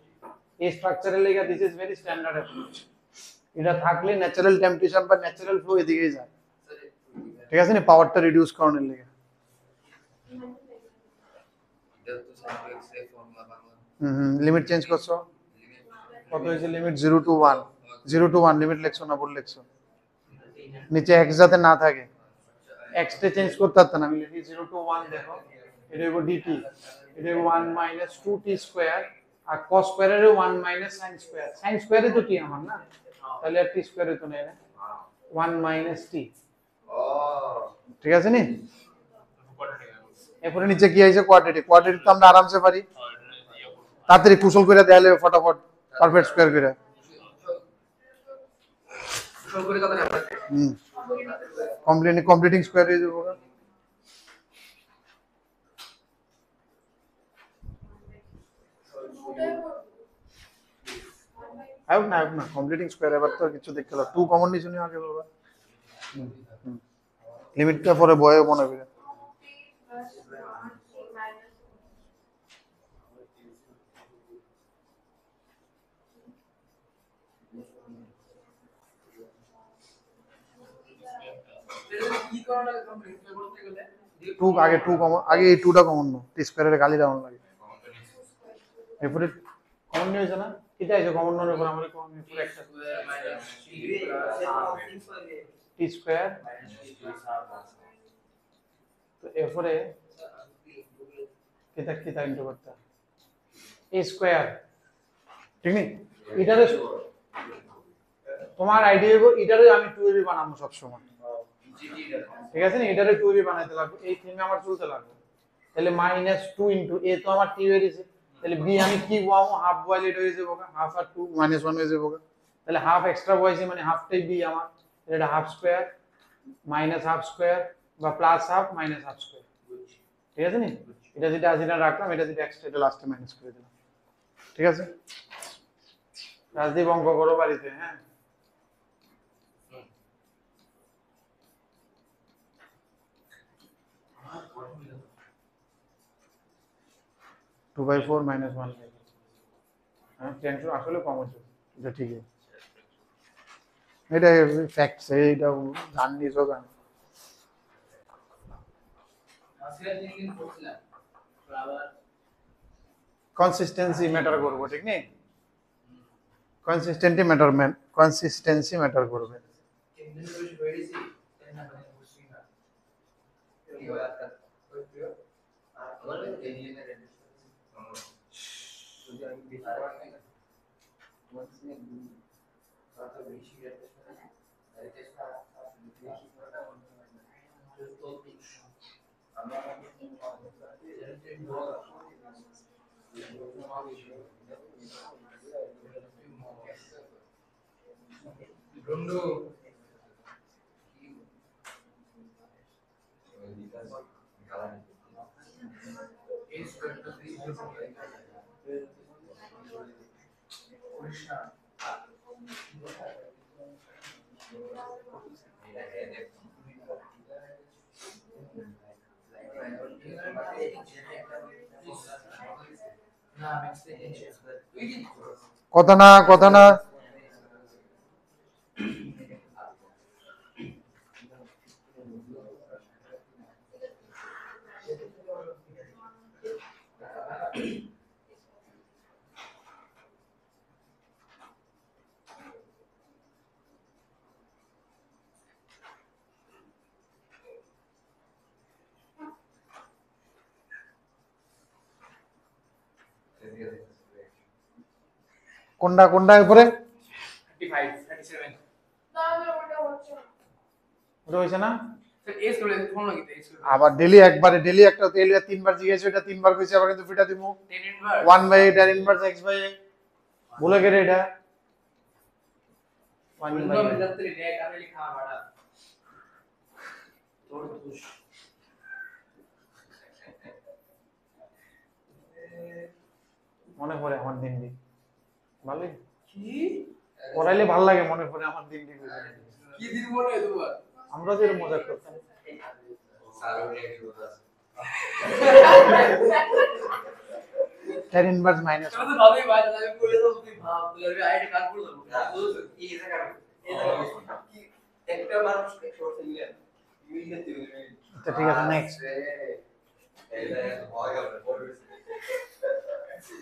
এই স্ট্রাকচারের লাগা this is very standard approach এটা থাকলে ন্যাচারাল টেম্পারেচার বা ন্যাচারাল ফ্লো এদিকেই যায় ঠিক আছে না পাওয়ারটা রিডিউস করানোর লাগা এটা তো sin x এর ফর্মুলা বাংলা লিমিট চেঞ্জ করছো কত হয়েছে লিমিট 0 টু 1 0 টু 1 লিমিট লিখছো না বল লিখছো নিচে x যাতে না থাকে x তে চেঞ্জ করতে পারতাম আমি লিখি 0 টু 1 দেখো এটা হইব dt এটা হইব 1 মাইনাস 2t স্কয়ার আর cos স্কয়ারের 1 minus sin square sin স্কয়ারে তো t আমার না তাহলে আর t স্কয়ারে তো নেই না 1 মাইনাস t ঠিক আছে নি এরপরে নিচে কি আইছে কোয়াড্রেটিক কোয়াড্রেটিক তো আমরা আরামসে পারি তাড়াতাড়ি কুশল করে দেয়ালে ফটাফট পারফেক্ট স্কয়ার করে সব করে কথা আমরা কমপ্লিটিং স্কয়ার হয়ে যাবো আইব না কমপ্লিটিং স্কয়ার এবার তো কিছু দেখতে হলো 2 কমন নিচে নিয়ে আগে বাবা লিমিটটা পরে বয়ে মনে করে কি করা লাগে কমপ্লিট করতে গেলে 2 আগে 2 কমন আগে এই 2টা কমন নো টি স্কয়ারের গালি ডাউন লাগে এরপরে কমন নিয়ে হয়েছে না এটা আছে কমন নোর উপর আমাদের কমন এরপরে একটা টি স্কয়ার তো এরপরে কিতা ইনটু করতে এ স্কয়ার ঠিক নেই এটারে তোমার আইডিয়া হইব এটারে আমি 2ab বানাবো সব সময় ঠিক আছে না এটারে 2ab বানাইতে লাগবে এই থিমে আমার চলতে লাগবে তাহলে -2 ইনটু a তো আমার t হয়ে গেছে তাহলে b আমি কি বসাবো হাফ বয়েল এটা হয়ে যাবে হাফ আর 2 -1 হয়ে যাবে তাহলে হাফ এক্সট্রা বসাইছি মানে হাফটাই b আমার এটা half square minus half square বা plus half minus half square ঠিক আছে নি এটা যেটা যেটা রাখলাম এটা যেটা এক্সট্রা এটা লাস্টে মাইনাস করে দিলাম ঠিক আছে রাজদীপ অঙ্ক করো বাড়িতে হ্যাঁ 2/4 minus 1 হ্যাঁ টেনশন আসলে কম হচ্ছে এটা ঠিক আছে এটা ফ্যাক্টস এইটা জাননি সব জানি আজকে দিন পড়ছিলাম আবার কনসিস্টেন্সি ম্যাটার করবে ঠিক নেই কনসিস্টেন্সি ম্যাটার করবে তিন দিন বেশি হয়ে গেছি তাই না মানে বুঝছি না কি হয় আজকাল আর আমাদের এলিয়েনের কথা না কথা না কোনটা কোনটা উপরে 35 37 ওটা হয়েছে না স্যার এস করে ফোন লাগিতে এস করে আবার ডেলি একবারে ডেলি একটা তেল তিনবার জিজ্ঞেস এটা তিনবার কইছে আবার কিন্তু ফিটা দিমু 10 inverse 1/8 tan inverse x by a ভুলে গেলে এটা 1 বন্ধু by আমি a। রাত্রে রে কারে লিখা বাড়া তোর দুষ মনে পড়ে আমার দিন দিন ভালোই কি পড়াইলে ভালো লাগে মনে পড়ে আমার দিন দিন কি দিন মনে দুবার আমরা তো এর মজা করতাম tan inverse minus চলো তো ভালোই ভাই আমি করে দাও তুমি ভাব তুই আইডি কাট করে দাও কি জায়গা কি একটা মানুষ 100% মিলে মিলে দিবে আচ্ছা ঠিক আছে নেক্সট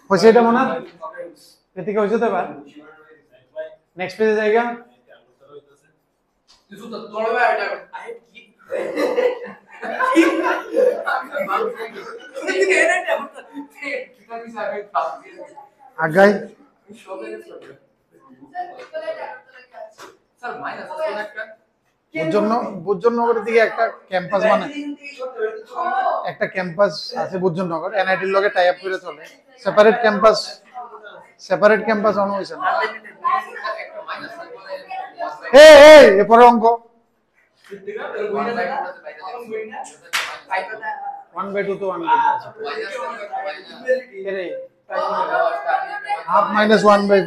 হয়েছে এটা মনে এদিকে হয়েছে তো এবার নেক্সট পেজে জায়গা তুই তো তোর ভাই এটা আই কি তুই কি এর এটা বলতে কি কি সাবে পাস আগাই শোবে স্যার মাইনাস আছে একটা বুজ্জননগরের দিকে একটা ক্যাম্পাস একটা ক্যাম্পাস আছে বুজ্জননগর এনআইটির লগে টাই আপ করে চলে সেপারেট ক্যাম্পাস অন হইছে না একটা মাইনাস এরপরে অঙ্ক 1/2 তো 1/2 এরে হাফ মাইনাস 1/4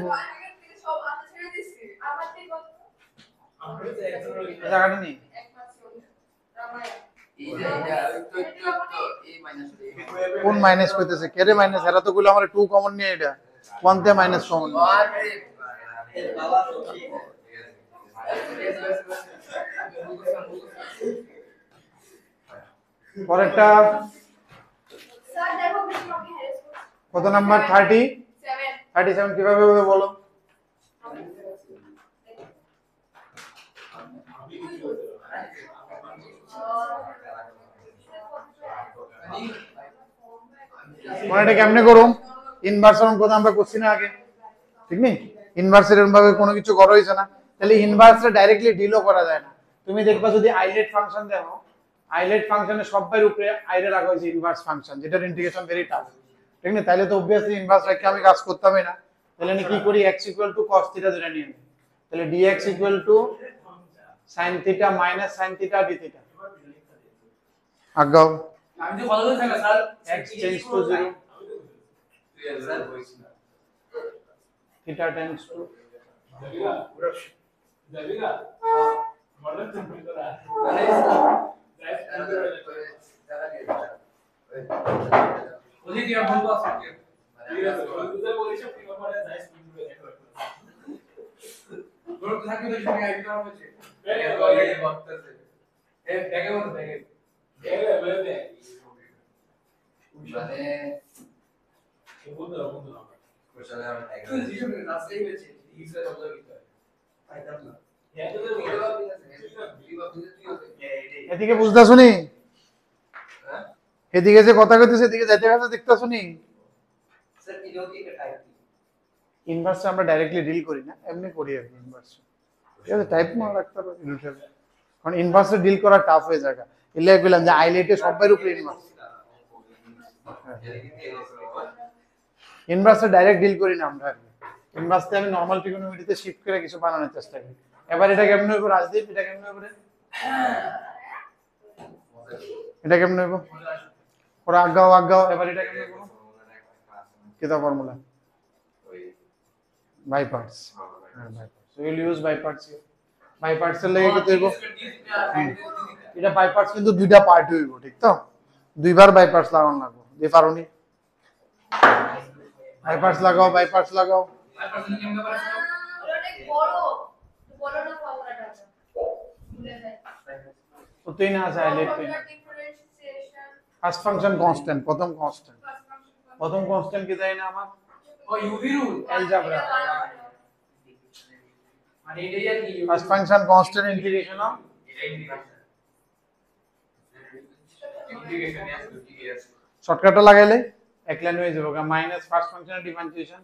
জায়গাটা নেই কোন মাইনাস কইতেছে কেরে মাইনাস এরা তো গুলো আমার 2 কমন নিয়ে এটা 1 তে মাইনাস কমন পরেরটা কত নাম্বার 37 কিভাবে হবে বলো মনে কেমনে করুম ইনভার্স অঙ্ক তো আমরা করছি না আগে ঠিক নেই ইনভার্সের এরকম ভাবে কোনো কিছু করা হয়েছে না তাহলে ইনভার্সটা ডাইরেক্টলি ডিলও করা যায় না তুমি দেখবা যদি আইলেট ফাংশন দেখো আইলেট ফাংশনে সববার উপরে আইরে রাখা হয়েছে ইনভার্স ফাংশন যেটার ইন্টিগ্রেশন ভেরি টাফ ঠিক না তাহলে তো অবভিয়াসলি ইনভার্স রেখে আমি কাজ করতামই না তাহলে আমি কি করি x = cos থিটা ধরে নিই তাহলে dx = sin theta - sin theta d theta আগাও আমি তো কথা বলছি না sir x tends to 0 theta tends to ওই কি বলবো আজকে তোর থাকি তো সঙ্গে আইডি নাম হচ্ছে দেখে বলতে দেখে মানে তুই জিজ্ঞেস করে রাস্তায় হয়েছে হিসেবে বলতে দিতে পাইতাম না এদিকে বুঝতা শুনি এদিকে যে কথা কইতেছে এদিকে যাইতে গেছে দেখতা শুনি স্যার কি যদি এটা টাইপ ইনভার্সে আমরা ডাইরেক্টলি ডিল করি না, এমনি করি আর কি ইনভার্সে। ঠিক আছে, টাইপ মনে রাখতে হবে ইউনিটে, কারণ ইনভার্সে ডিল করা টাফ হয়ে যায়। এলে বললাম যে আইলেটে সবার উপরে ইনভার্স, ইনভার্সে ডাইরেক্ট ডিল করি না আমরা আর কি। ইনভার্সে আমি নরমাল ট্রিগোনোমেট্রিতে শিফট করে কিছু বানানোর চেষ্টা করি। এবার এটা কেমন হইব রাজদীপ, এটা কেমন হইব রে, এটা কেমন হইব ওরা আজ্ঞাও। এবার এটা কেমন হইব, কিতা ফর্মুলা, বাই পার্টস। হ্যাঁ by parts, will use by parts. By parts এর লাগে কত হইব, এটা বাই পার্টস কিন্তু দুইটা পার্ট হইব, ঠিক তো, দুইবার বাই পার্টস লাগানো লাগবে, যে পারোনি বাই পার্টস লাগাও, বাই পার্টস লাগাও। তুই না আছে আইলেট, তুই ফার্স্ট ফাংশন কনস্ট্যান্ট, প্রথম কনস্ট্যান্ট কি তাই না আমার, ও ইউভি রুল অ্যালজেব্রা। মানে এটাই আর কি first function constant integration of, শর্টকাটটা লাগাইলে এক লাইন হয়ে যাবে, মাইনাস ফার্স্ট ফাংশনের ডিফারেন্সিয়েশন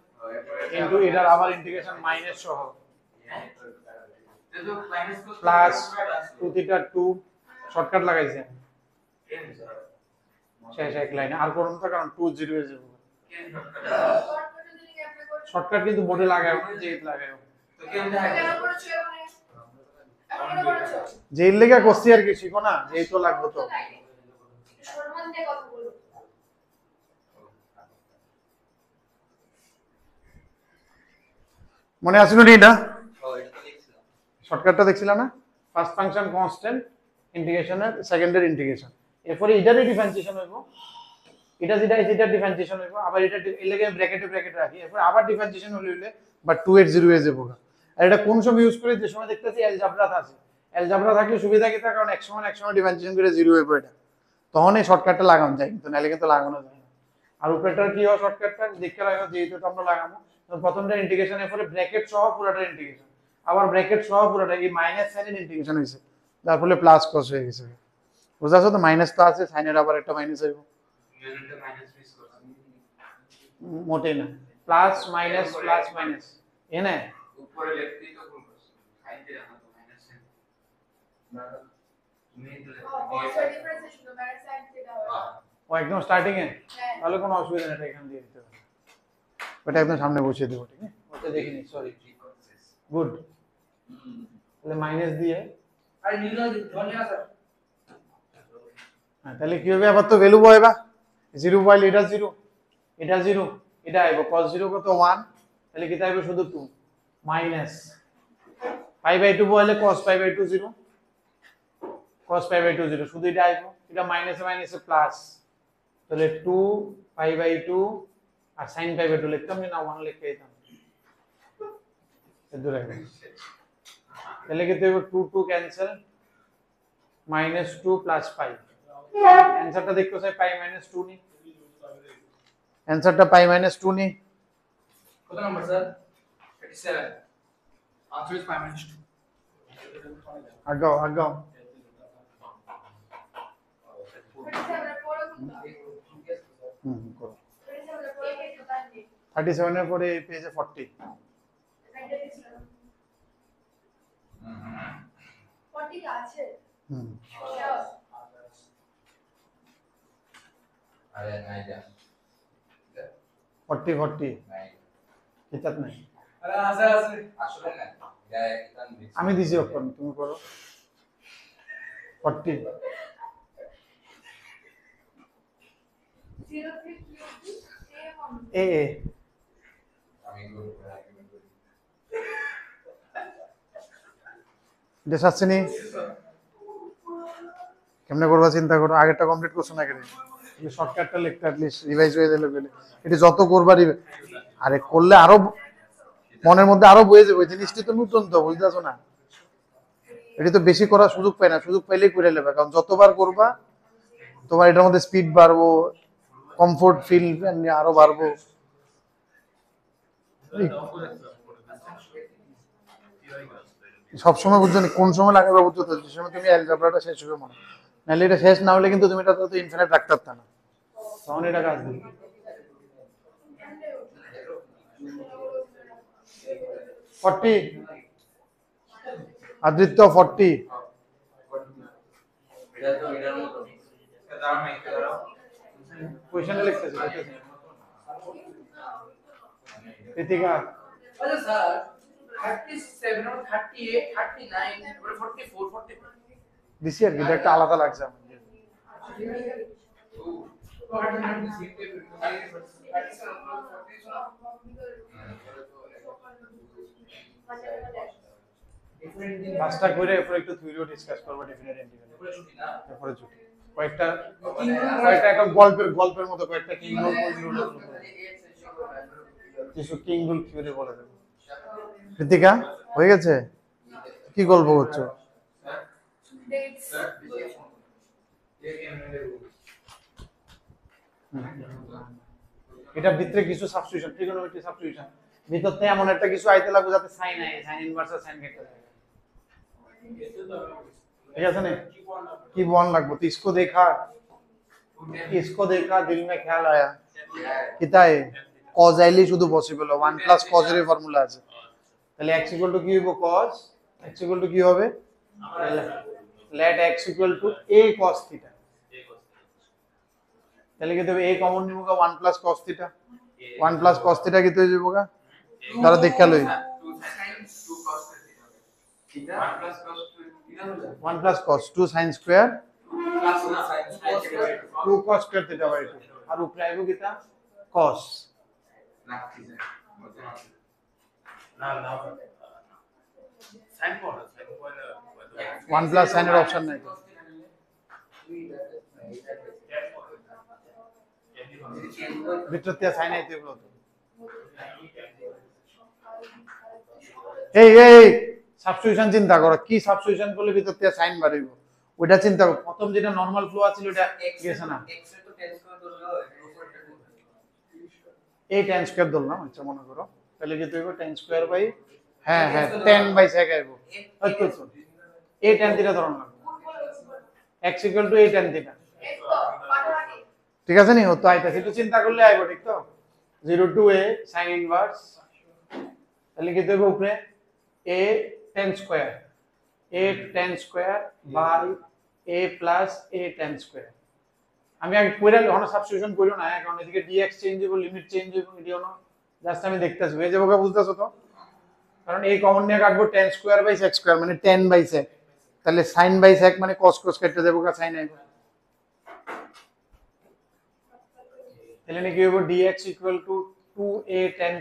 ইনটু এটার আবার ইন্টিগ্রেশন মাইনাস সহ প্লাস 2 থিটা 2, শর্টকাট লাগাইছে শেষ এক লাইনে। আর করুন তো, কারণ 2 0 হয়ে যাবে। শর্টকাট কিন্তু বোর্ডে লাগায় না, যে লাগায় তো কেন দেখা যে লেখা করছি আর কি, শিখো না, যেই তো লাগবে তো। মনে আছে না এটা, শর্টকাটটা দেখছিলাম না, ফার্স্ট ফাংশন কনস্ট্যান্ট ইন্টিগ্রেশনের সেকেন্ডারি ইন্টিগ্রেশন, এরপরে এটারই ডিফারেন্সিয়েশন হইব, এটা যেটা আছে এটার ডিফারেন্সিয়েশন হইব, আবার এটা এর লাগে ব্র্যাকেটে রাখি, এরপর আবার ডিফারেন্সিয়েশন হইলে বা 280 হয়ে যাবে। আর এটা কোন সময় ইউজ করে, যে সময় দেখতেছি অ্যালজেব্রা আছে, অ্যালজেব্রা থাকলে সুবিধা কি, কারণ এক সময় ডিফারেন্সিয়েশন করে 0 হইব, এটা তখন এই শর্টকাটটা লাগানো যায়, কিন্তু নাহলে কিন্তু লাগানো যায় না। আর উপরেটার কি হয়, শর্টকাটটা দেখতে লাগানো, যেহেতু আমরা লাগাবো প্রথমটা ইন্টিগ্রেশন, এরপরে ব্র্যাকেট সহ পুরোটা ইন্টিগ্রেশন, আবার ব্র্যাকেট সহ পুরোটা, এই মাইনাস সাইনের ইন্টিগ্রেশন হয়েছে, তার ফলে প্লাস কস হয়ে গেছে। বুঝতে পারছো তো, মাইনাস তো আছে, সাইনের আবার একটা মাইনাস হইব, মোটেই না, প্লাস মাইনাস এনে উপরে লেফটই তো ভুল করছো, সাইডে রাখো তো মাইনাস সাইন না, তুমি ও একদম স্টার্টিং এ, তাহলে কোনো অসুবিধা নেই, এখান দিয়ে দিতে হবে, ওটা একদম সামনে বসিয়ে দেবো, ঠিক আছে, ওটা দেখিনি, সরি, গুড। তাহলে মাইনাস দিয়ে, আরে নীল ধন্যবাদ স্যার। হ্যাঁ তাহলে কি হবে, আবার তো ভ্যালু বয়বা 0 বয়লে এটা 0, এটা 0, এটা আইবো cos 0 কত 1, তাহলে কি আইবো শুধু 2 মাইনাস π/2 বয়লে cos π/2 0, cos π/2 0, শুধু এটা আইবো, এটা মাইনাসে মাইনাসে প্লাস, তাহলে 2 π/2 আর sin π/2 লিখতাম না, 1 লিখে দিতাম, এ দূরে গেল, তাহলে কি হইব 2 2 ক্যান্সেল, -2 প্লাস π, অ্যানসারটা দেখতে চাই π-2 নি, অ্যানসারটা π-2 নি, কত নাম্বার স্যার? 37 answer is 5-2। আগাও করো 37 এর পরে এই পেজে 40, 40 আছে আরে নাই যা 40 নাই, কিতাব নাই, আরে আছে আসলে না এটা একদম আমি দিছি অক্ষর, তুমি করো 40, 03 এ আমি গ্রুপ আর্গুমেন্ট করি, দেশ আসছে নি, কেমনে করবা চিন্তা করো, আগেরটা কমপ্লিট করছো না কেন, এই শর্টকাটটা লিখতে অ্যাটলিস্ট রিভাইজ হয়ে গেলে বলে, এটা যত করবা আরে করলে আরো মনের মধ্যে আরো বয়ে যাবে, জিনিসটি তো নতুন তো, বুঝতেছো না, এটা তো বেশি করার সুযোগ পাই না, সুযোগ পাইলেই করে নেবে, কারণ যতবার করবা তোমার এটার মধ্যে স্পিড বাড়বো, কমফোর্ট ফিল আরো বাড়বো। সবসময় বুঝছো না কোন সময় লাগাবে, বুঝছো তো, যে সময় তুমি অ্যালজেব্রাটা শেষ হবে মনে, নাহলে এটা শেষ না হলে কিন্তু তুমি এটা তো ইনফিনিট রাখতে পারত না, তখন এটা কাজ দিবে। 40 আদিত্য 40 এটা তো এটার মতো দাঁড়াও না একটু দাঁড়াও কোশ্চেনে লিখতেছি ঋতিকা আচ্ছা স্যার 37 और 38 39 और 44 45 দিছি আর কি এটা একটা আলাদা লাগছে আমার পাঁচটা করে এরপর একটু থিওরিও ডিসকাস করব ডেফিনেট ইন্টিগ্রাল এরপরে ছুটি কয়েকটা একটা গল্পের মতো কয়েকটা কিংরুল কিছু কিংরুল থিওরি বলে দেব ঋতিকা হয়ে গেছে কি গল্প করছো Dates. এটা ভিতরে কিছু সাবস্টিটিউশন ট্রিগোনোমেট্রি সাবস্টিটিউশন ভিতরতে এমন একটা কিছু আইতে লাগবে যাতে সাইন আয় সাইন ইনভার্স আর সাইন কেটে যায় ঠিক আছে না কি বল লাগবে তো इसको देखा दिल में ख्याल आया কিতা এ কজাইলি শুধু পসিবল 1 প্লাস কজ এর ফর্মুলা আছে তাহলে x কি হবে cos x কি হবে let x a cos theta তাহলে কি দেবে a কমন নিবগা 1 plus cos theta 1 plus cos theta কি হয়ে যাবেগা তারা দেখা লই 1 plus cos 2 sin square 2 cos square theta by 2 আর উপরে আইবো কিতা cos না সাইন কোড 1 প্লাস sin এর অপশন নাই ভিতরতে সাইন আইতে হলো তো এই সাবস্টিটিউশন চিন্তা করো কি সাবস্টিটিউশন করলে ভিতরতে সাইন বাড়াইবো ওটা চিন্তা করো প্রথম যেটা নরমাল ফ্লো আছিল ওটা গেছে না x এর তো 10 করে ধরলো এই tan স্কয়ার ধরলাম আচ্ছা মনে করো তাহলে কি হইবো tan স্কয়ার বাই হ্যাঁ 10 বাই sec আইবো আচ্ছা এই tan থিটা ধরন লাগবে x a tan থিটা ঠিক আছে নি হতো আইতাছে একটু চিন্তা করলে আইবো ঠিক তো 0 to a sin ইনভার্স তাহলে কি দেব উপরে a tan square by a plus a tan square আমি আগে কইরা হনো সাবস্টিটিউশন কইরো না কারণ এদিকে dx চেঞ্জ হবে লিমিট চেঞ্জ হবে এডিও না জাস্ট আমি দেখতাছি হয়ে যাবো কা বুঝতাছো তো কারণ এই কমন নিয়ে কাটবো tan square by sec square মানে 10 বাই sec তাহলে sin বাই sec মানে cos কেটে যাবো কা sin আইবো তাহলে নাকি হইব dx 2a tan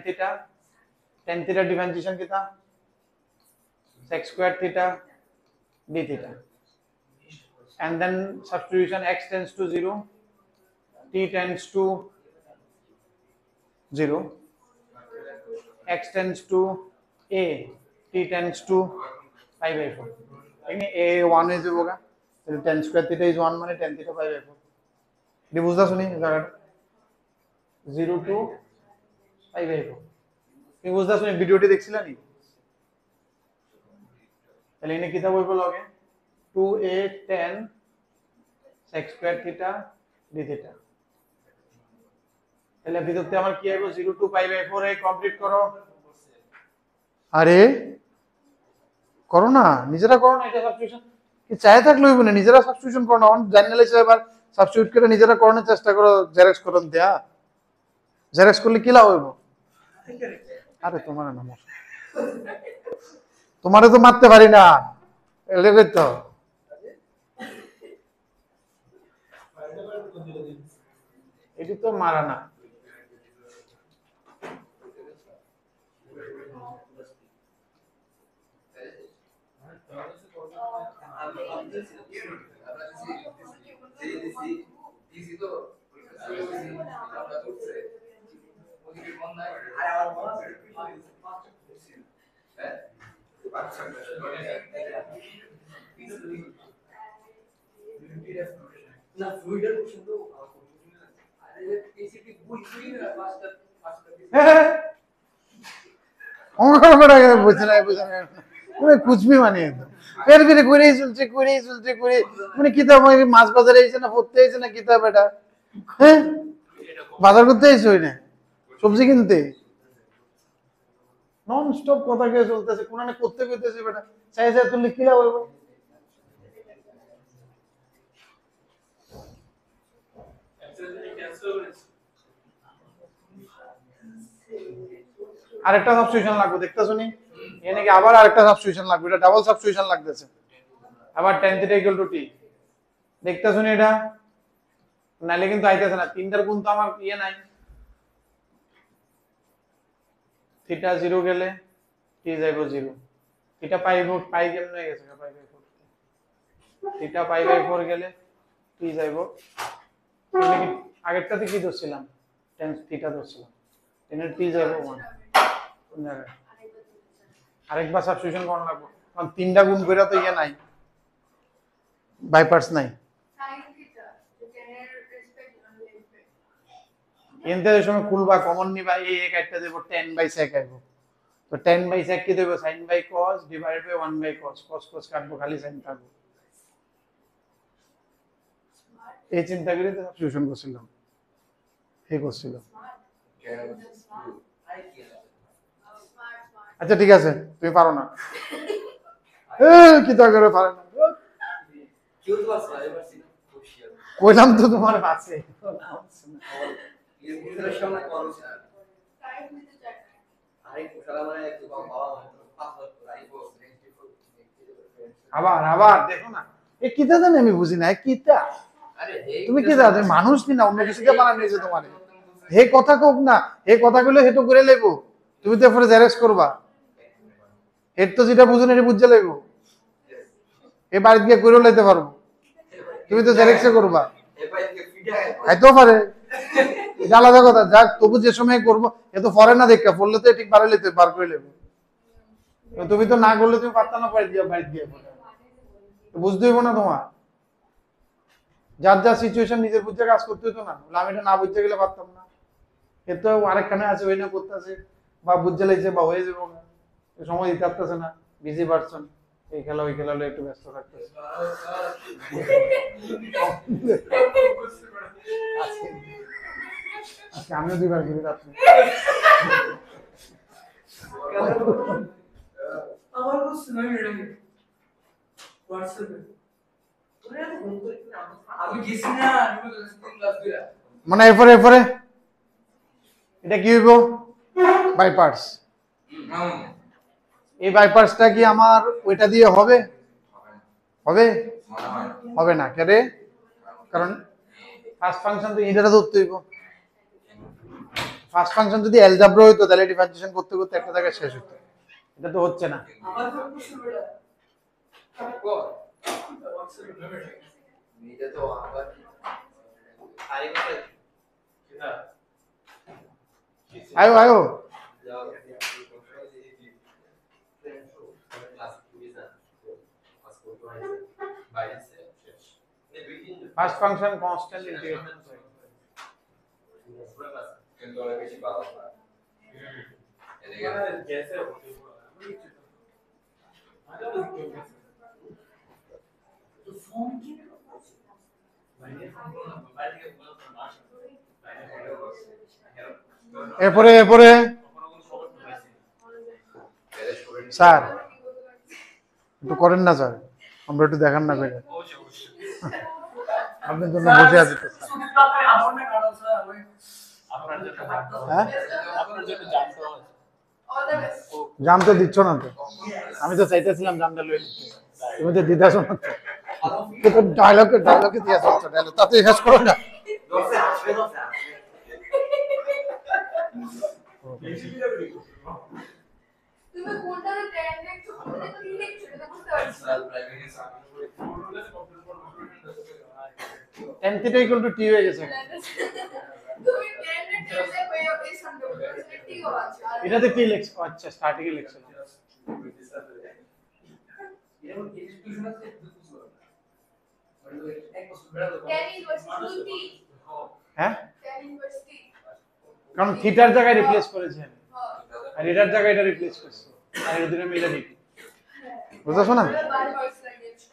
theta differentiation কিতা sec square theta d theta and then substitution x tends to 0 t tends to 0 x tends to a t tends to pi by 4 এখানে a 1 হয়ে যাবেগা তাহলে tan square theta is 1 মানে tan theta pi by 4 দি বুঝতা শুনি জায়গাটা 0 to pi by 4 তুমি বুঝতা শুনি ভিডিওটি দেখছিলা নি তাহলে এনে কিতা বইব লগে 2a tan sec square theta d theta তাহলে ভিতরতে আমার কি আইবো 0 to pi by 4 A complete করো আরে করো না নিজেরা করো না এটা সাবস্টিটিউশন কি চাই থাকলে হইব না নিজেরা সাবস্টিটিউশন করো না জার্নালে এবার সাবস্টিটিউট করে নিজেরা করানোর চেষ্টা করো জেরক্স করুন দেয়া জেরক্স করলে কি লাভ হইব আরে তোমার নাম তোমারে তো মারতে পারি না এলে তো এটি তো মারা না না ফ্লুইডের কোশ্চেন তো আরে এসিটি বুঝি না ফাস্টার বুঝে না कुछ भी মানে ফের ফিরে ঘুরেই চলছে করে মানে কিতাব মাছ বাজারে এসে না পড়তে এসে না কিতাব এটা হ্যাঁ বাজার করতে এসে হই না সবজি কিনতে নন স্টপ কথা কে চলতেছে, কোনানে করতে কইতেছে বেটা, চাই চাই তুললে কি লাভ হইব? আরেকটা সাবস্টিটিউশন লাগবে, দেখতেছো নি? এ নাকি আবার আরেকটা সাবস্টিটিউশন লাগবে, এটা ডাবল সাবস্টিটিউশন লাগতেছে। আবার tan θ = t, দেখতেছো নি এটা? নাইলে কিন্তু আইতেছে না, তিনটার গুণ তো আমার ইয়ে নাই। থিটা 0 গেলে t যাইবো 0, থিটা পাই কেমনে হয়ে গেছে pi by 4, theta pi by 4 গেলে t যাইবো, মানে কি আগেরটাতে কি ধরছিলাম, tan থিটা ধরছিলাম, এখানে t যাইবো 1। কোন জায়গায় আরেকবার সাবস্টিটিউশন করতে লাগবে, কারণ তিনটা গুণ কইরা তো ইয়ে নাই, বাই পার্টস নাই। Sin theta, the tan এর respect on লিখবে। এনতে সময় খুলবা কমন নিবা, এই এক একটা দেব tan বাই sec আইব, তো tan বাই sec কি দেব, sin by cos divided by 1 by cos, cos cos কাটবো, খালি sin থাকবো। এই চিন্তা করে তো সাবস্টিটিউশন করছিলাম, এই করছিল। আচ্ছা ঠিক আছে, তুমি পারো না, এ কি তা করে পারো না, কেউ তো আছে এবার সিনা বসিয়া কইলাম তো তোমার আছে। এর ভিতরে সামনে করো স্যার Sin theta চার। আরে কোশালা মানে একটু বাবা পাঁচ বছর আইবো আবার আবার দেখো না, এ কিতা জানি আমি বুঝি না, এ কিতা আরে তুমি কি জানো, তুমি মানুষ কি না অন্য কিছুকে বানাই নিয়েছে তোমার, হে কথা কোক না, হে কথা কইলে হেটো করে লইবো, তুমি তো এরপরে জেরক্স করবা, এর তো যেটা বুঝুন এটা বুঝতে লইবো, এ বাড়িতে গিয়ে কইরেও লইতে পারবো, তুমি তো জেরক্সে করবা, এবার এদিকে ফিডা আইতেও পারে, এটা আলাদা কথা, যাক তবু যে সময় করবো, এ তো ফরে না দেখা, পড়লে তো ঠিক পারে লইতে বার করে লইবো, তুমি তো না করলে তুমি পারতা না বাড়ি দিয়ে বুঝতে হইব না তোমার, যার যার সিচুয়েশন নিজের বুঝে কাজ করতে হইতো না, আমি এটা না বুঝতে গেলে পারতাম না, এ তো আরেকখানে আছে ওই না করতেছে, বা বুঝতে লাগছে বা হয়ে যাবো না, সময় দিতে পারতেছে না, বিজি পারছেন, এই খেলা ওই খেলা একটু ব্যস্ত থাকতেছে। আজকে আমিও দুইবার ঘুরে যাচ্ছি, আমার বুঝতে নয় ম্যাডাম হোয়াটসঅ্যাপে আমি গেছি না আমি তো ক্লাস দিলা মানে এরপরে এটা কি হইব, বাই পার্টস, এই বাই পার্টসটা কি আমার ওইটা দিয়ে হবে, হবে হবে না কেন, কারণ ফার্স্ট ফাংশন তো এটা ধরতে হইব, ফার্স্ট ফাংশন যদি অ্যালজেব্রা হইতো তাহলে ডিফারেন্সিয়েশন করতে করতে একটা জায়গায় শেষ হতো, এটা তো হচ্ছে না। আমার তো বুঝতে বেড়া হোয়াটসঅ্যাপে নেমে নিজে তো আবার আরে কোথায় আয়ো আয়ো, যাও ক্লাস বুঝা পাসপোর্ট হয়েছে বাইরে শেষ এই begin first function constant integration, পুরো ক্লাস কিন্তু অনেক বেশি ভালো না এদিকে कैसे तो फोन की বাইরে ফোন করলাম বাইরে থেকে বললাম মাস এরপরে স্যার একটু করেন না স্যার, আমরা একটু দেখান না করে, আপনার জন্য বসে আছি তো স্যার। হ্যাঁ All the best. জাম তো দিচ্ছ না তো, আমি তো চাইতেছিলাম জামটা লয়ে নিতে, তুমি তো দিতেছো না তো, ডায়লগে দিয়ে আসছো, ডায়লগ তাতে শেষ করো না। দোস্ত আসবে দোস্ত তুমি কোনটা ট্যান দেখছো, কোনটা তো লিখছো, এটা বুঝতে পারছি না। Sir private submit tan θ = t হয়ে গেছে, তুমি ট্যান দেখছো ওই এই সামনে ঠিক আছে, আর এটাতে কি লেখছ, আচ্ছা স্টার্টিং এ লেখছ, এরকম এক্সক্লুশন আছে বুঝতে পারবে মানে এক বছর বেড়া তো ট্যান ইনভার্স টি, হ্যাঁ ট্যান ইনভার্স টি, কারণ থিটার জায়গায় রিপ্লেস করেছেন, হ্যাঁ আর এটার জায়গায় এটা রিপ্লেস করছে, আর এর দুটো মিলে ঠিক, বুঝছো না? বাই পার্টস লাগিয়েছো।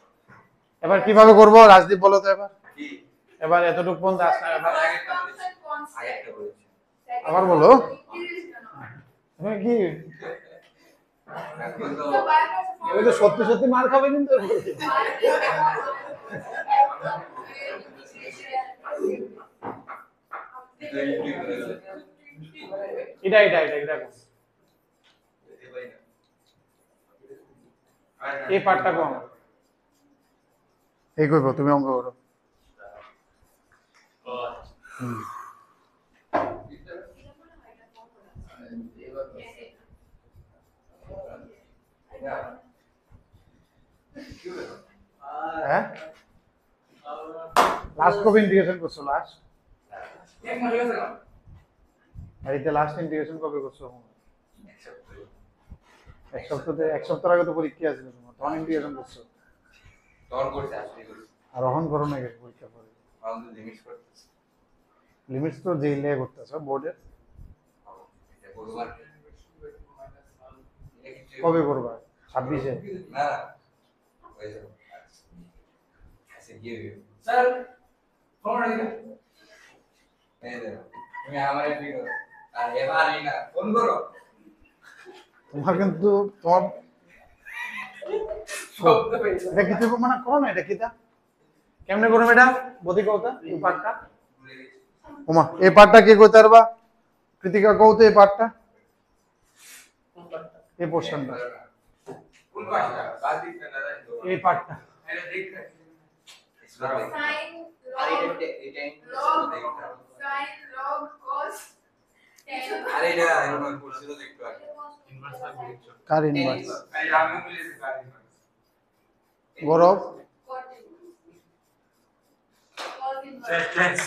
এবার কিভাবে করব রাজদীপ বলো তো, কি এবার এতটুকু পর্যন্ত আসা, এবার আরেকটা বলেছি আবার বলো। ইংলিশ কেন? তুমি কি এখন তো So bypass a এবার তো সত্যি সত্যি মার খাবে কিন্তু এটা এই পার্টটা কম এই করবো তুমি অঙ্ক করো হ্যাঁ লাস্ট কবে ইন্টিগ্রেশন করছো লাস্ট এক মাস হয়ে গেছে না? বাড়িতে লাস্ট ইন্টিগ্রেশন কবে করছো এক সপ্তাহ আগে তো পরীক্ষা আছে তোমার তখন ইন্টিগ্রেশন করছো তখন করছে আসলে করছে আর অহন করো না গেছে পরীক্ষা পরে আমাদের লিমিট করতেছে লিমিটস তো যেই লেগে করতেছো বোর্ডের এটা ভগবান কবে করবা 26-এ না ওই যে আচ্ছা গিয়ে স্যার ফোন রেখে এই দেখো তুমি আমার এমনি করো আর এবারই না ফোন করো তোমার কিন্তু তোমার শব্দ হয়েছে এটা কিছু মানে করো না এটা কিতা কেমনে করো ম্যাডাম বদি কওতা এই পার্টটা ওমা এই পার্টটা কে কইতে পারবা কৃতিকা কওতো এই পার্টটা এই পোরশনটা কোন পাশটা বাদ দিতে না জানি তো এই পার্টটা এটা দেখ Sin, আর log, এটা log, sin, log, cos, tan. আরে এটা এরকম করছিল দেখতে আগে কার ইনভার্স আরে আমি বলেছি গাড়ি গৌরব Cot inverse.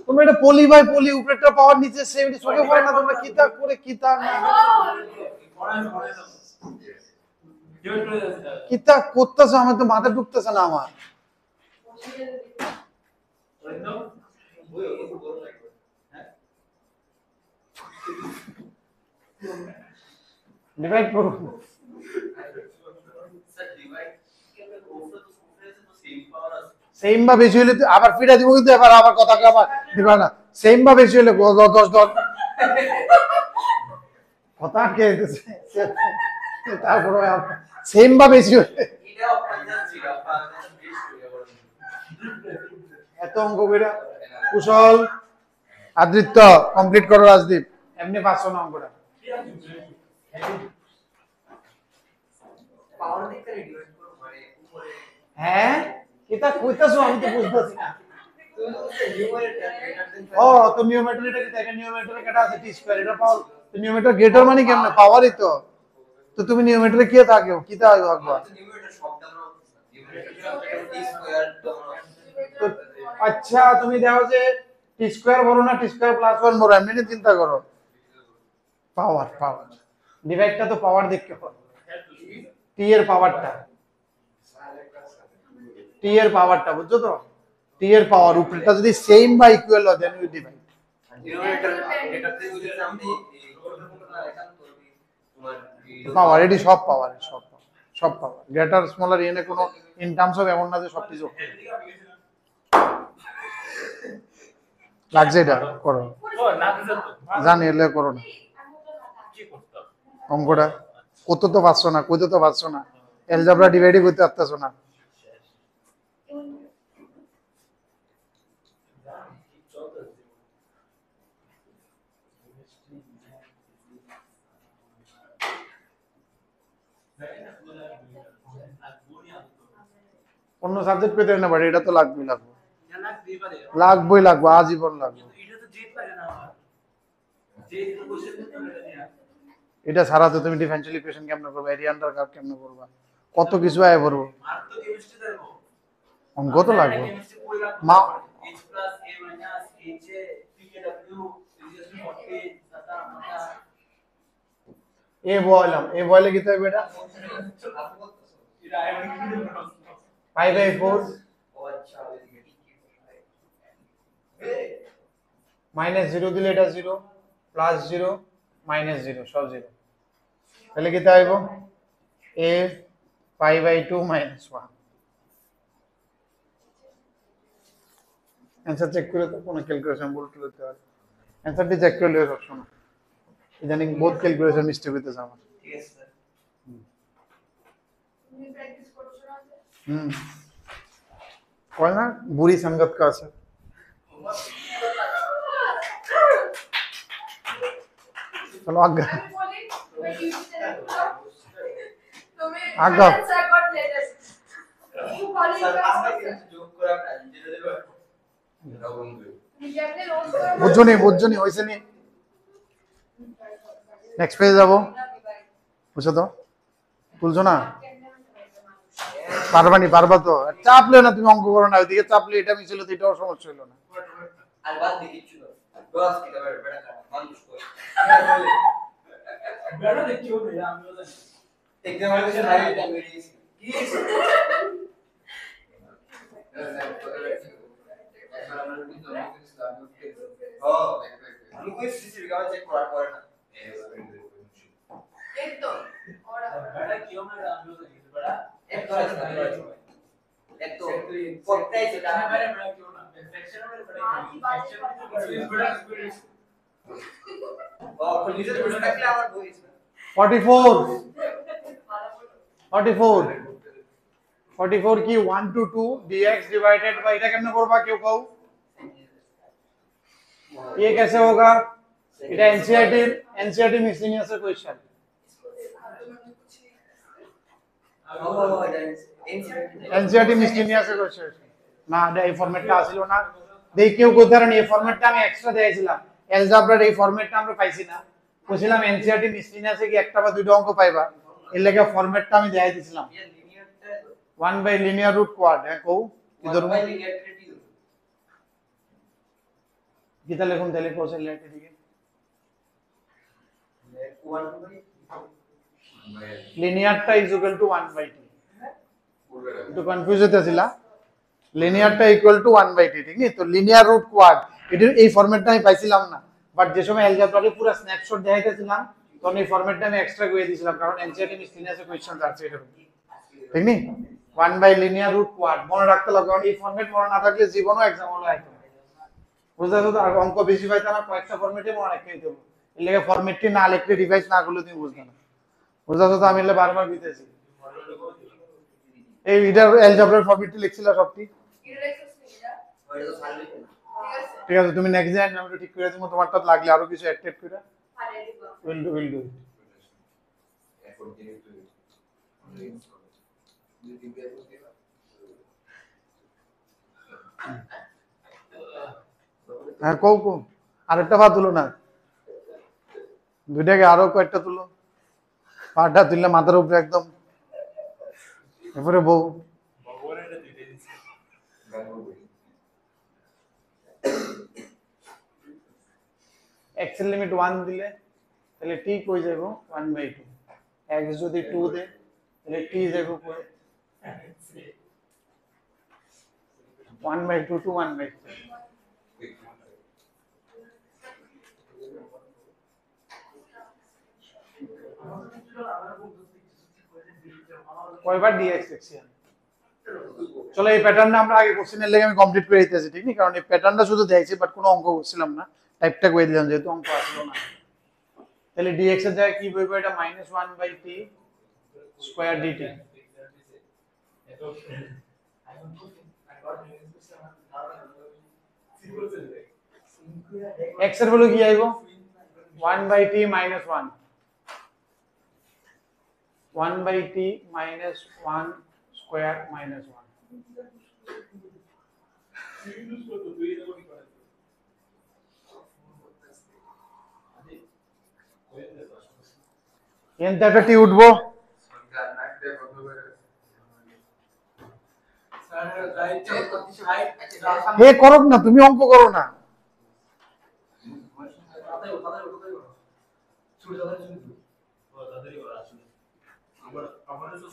তোমরা এটা পলি বাই পলি উপরেরটা পাওয়ার নিচে সেম এটি চোখে পড়ে না তোমরা কিতা করে কিতা না কিতা করতেছো আমার তো মাথা ঢুকতেছে না আমার ডিভাইড করো সেম বা বেশি হলে তো আবার ফিরা দিব কিন্তু আবার কথা আবার দিবা না সেম বা বেশি হলে 10 কথা কে তারপরে সেম বা বেশি হলে এটাও ফাইনাল ছিল ফাইনাল বেশ হয়ে গেল এত অঙ্ক বেরা কুশল আদৃত্য কমপ্লিট করো রাজদীপ এমনি পাচ্ছ না অঙ্কটা পাওয়ার দিকটা ডিভাইড করো মানে উপরে হ্যাঁ কিতা কইতাছো আমি তো বুঝতেছি না তুমি তো নিউমারেটর গ্রেটার দেন ও তো নিউমেটর এটা কি তাই নিউমেটর কেটা আছে টি স্কয়ার এটা পাওয়ার তো নিউমেটর গ্রেটার মানে কেমনে পাওয়ারই তো তো তুমি নিউমেটরে কি থাকো কিতা আইবো আকবার নিউমারেটর শব্দটা আমরা নিউমারেটর টি স্কয়ার তো আচ্ছা তুমি দেখো যে টি স্কয়ার বলো না টি স্কয়ার প্লাস 1 বলো এমনি চিন্তা করো পাওয়ার ডিভাইডটা তো পাওয়ার দেখতে হবে টি এর পাওয়ারটা টি এর পাওয়ারটা বুঝছো তো টি এর পাওয়ার উপরেটা যদি সেম বা ইকুয়াল হয় দেন উই ডিভাইড নিউমারেটর এটাতে যদি আপনি এখান করবি তোমার পাওয়ার এটি সব পাওয়ার সব পাওয়ার গ্রেটার স্মলার এনে কোনো ইন টার্মস অফ এমন না যে সবটি যোগ করে। লাগছে এটা করো জানি এলে করো না অঙ্কটা কত তো পারছো না কত তো পারছো না এলজাবরা ডিভাইডই করতে পারতেছো না অন্য সাবজেক্ট পেতে না বাট এটা তো লাগবেই লাগবে আজীবন লাগবে এটা ছাড়া তো তুমি ডিফারেনশিয়াল ইকুয়েশন কেমনে করবে এরিয়া আন্ডার কার্ভ কেমনে করবা কত কিছু আয় পড়বো অঙ্ক তো লাগবে মা এ বয়লে কি থাকবে এটা 5/4 -0 দিলে এটা 0 +0 -0 সব 0 তাহলে কি থাকব a π/2 -1 অ্যানসার চেক করে তো কোনো ক্যালকুলেশন ভুল করতে পারে অ্যানসারটি চেক করে লিও সবসময় ইদানিং বহুত ক্যালকুলেশন মিস্টেক হইতেছে আমার। ঠিক আছে স্যার। তুমি প্র্যাকটিস করছো না যে? হুম কয় না বুড়ি संगत का असर। চলো আজ্ঞা আমি বলি তুমি ইউটিউব চ্যানেল খুলো। তুমি আজ্ঞা। স্যার গট লেটেস্ট তুমি কলিং স্যার করো। আজকে কিছু যোগ করে আপনারা যেটা দেব তুমি যেমনি রোজ করো বুঝছনি হইছে নি নেক্সট পেজে যাব বুঝছো তো তুলছো না পারবা তো চাপলে না তুমি অঙ্ক করো না ওইদিকে চাপলে এটা মিছিল তো এটাও সমস্যা হলো না আর বাদ দেখি কিছু না বস কি হবে বেটা কাটা মানুষ কই বেটা দেখিও না আমিও জানি। এক্সাম এর কিছু নাই এটা বেরিয়েছে কি একবার আমরা রুটিন জমা করেছিলাম ও আমি কই সিসি রিকভার চেক করার পরে না এই তো ওরা বেটা কিও না আমিও জানি বেটা এক করে এক তো প্রত্যেক সেটা জানা বেটা বেটা কিও না ফ্র্যাকশনের বেটা ফ্র্যাকশন ও নিজের প্রশ্ন থাকলে আমার বই আছে 44 কি 1 to 2 dx divided by এটা কেমনে করবা কেউ কও ये कैसे होगा এটা NCERT miscellaneous question NCERT miscellaneous question না এই ফরম্যাটটা আসিল না দেই কেউ কোথায় এই ফরম্যাটটা আমি এক্সট্রা দিয়েছিলাম অ্যালজেব্রার এই ফরম্যাটটা আমরা পাইছি না বুঝছিলাম এনসিইআরটি মিসলিনিয়াসে কি একটা বা দুটো অঙ্ক পাইবা এর লাগি ফরম্যাটটা আমি দেখাই দিছিলাম 1 বাই লিনিয়ার রুট কোয়াড হ্যাঁ কও কি ধরুন গীতা লিখুন তাহলে কোসেল লেটে দিকে লিনিয়ারটা is equal to 1 by t একটু কনফিউজ হতেছিল লিনিয়ারটা ইকুয়াল টু 1 বাই t ঠিক আছে তো লিনিয়ার রুট কোয়াড এর এই ফরম্যাটটা আমি পাইছিলাম না বাট যে সময় অ্যালজেব্রারে পুরো স্ন্যাপশট দেখাইতেছিলাম তখন এই ফরম্যাটটা আমি এক্সট্রা করে দিয়েছিলাম কারণ এনসিইআরটি মিসলিনিয়াসে কোশ্চেন আছে এটা ঠিক নি 1 বাই লিনিয়ার রুট কোয়াড মনে রাখতে লাগবে কারণ এই ফরম্যাট মনে না থাকলে জীবনও एग्जाम হলো আইতো বুঝা তো আর অঙ্ক বেশি পাইতা না কয়েকটা ফরম্যাটে মনে রাখতে হইতো এর লাগে ফরম্যাটটি না লিখলে রিভাইজ না করলে তুমি বুঝবে না বুঝা তো আমি এলে বারবার দিতেছি এই এটার অ্যালজেব্রার ফরম্যাটটি লিখছিলা সবটি এটা লেখছ না ওইটা তো সার্ভিস ঠিক আছে ঠিক আছে তুমি নেক্সট দিন আমি ঠিক করে দিমু তোমারটা লাগলে আরো কিছু অ্যাড করে আরে দিবা উইল ডু এখন কিন্তু যদি পেপার দিবা হ্যাঁ কও আরেকটা পা তুলো না দুইটাকে আরো কয়েকটা তুলো পাটা তুললে মাথার উপরে একদম এরপরে বউ x এর লিমিট 1 দিলে তাহলে t কই যাইব 1/2 x যদি 2 দে তাহলে t যাইব কই 1/2 to 1/3 কয়বার dx লিখছি আমি চলো এই প্যাটার্নটা আমরা আগে কোশ্চেনের লেগে আমি কমপ্লিট করে দিতেছি ঠিক নেই কারণ এই প্যাটার্নটা শুধু দেখাইছি বাট কোনো অঙ্ক করছিলাম না টাইপটা করে দিলাম যেহেতু অঙ্ক আসলো না তাহলে dx এর জায়গায় কি বলবো এটা -1/t স্কয়ার dt x এর ভ্যালু কি আইবো 1/t - 1 1/t - 1 স্কয়ার - 1 এনতে একটা টি উঠবো সরকার নাকতে কত করে স্যার রাইট রাইট হে করো না তুমি অঙ্ক করো না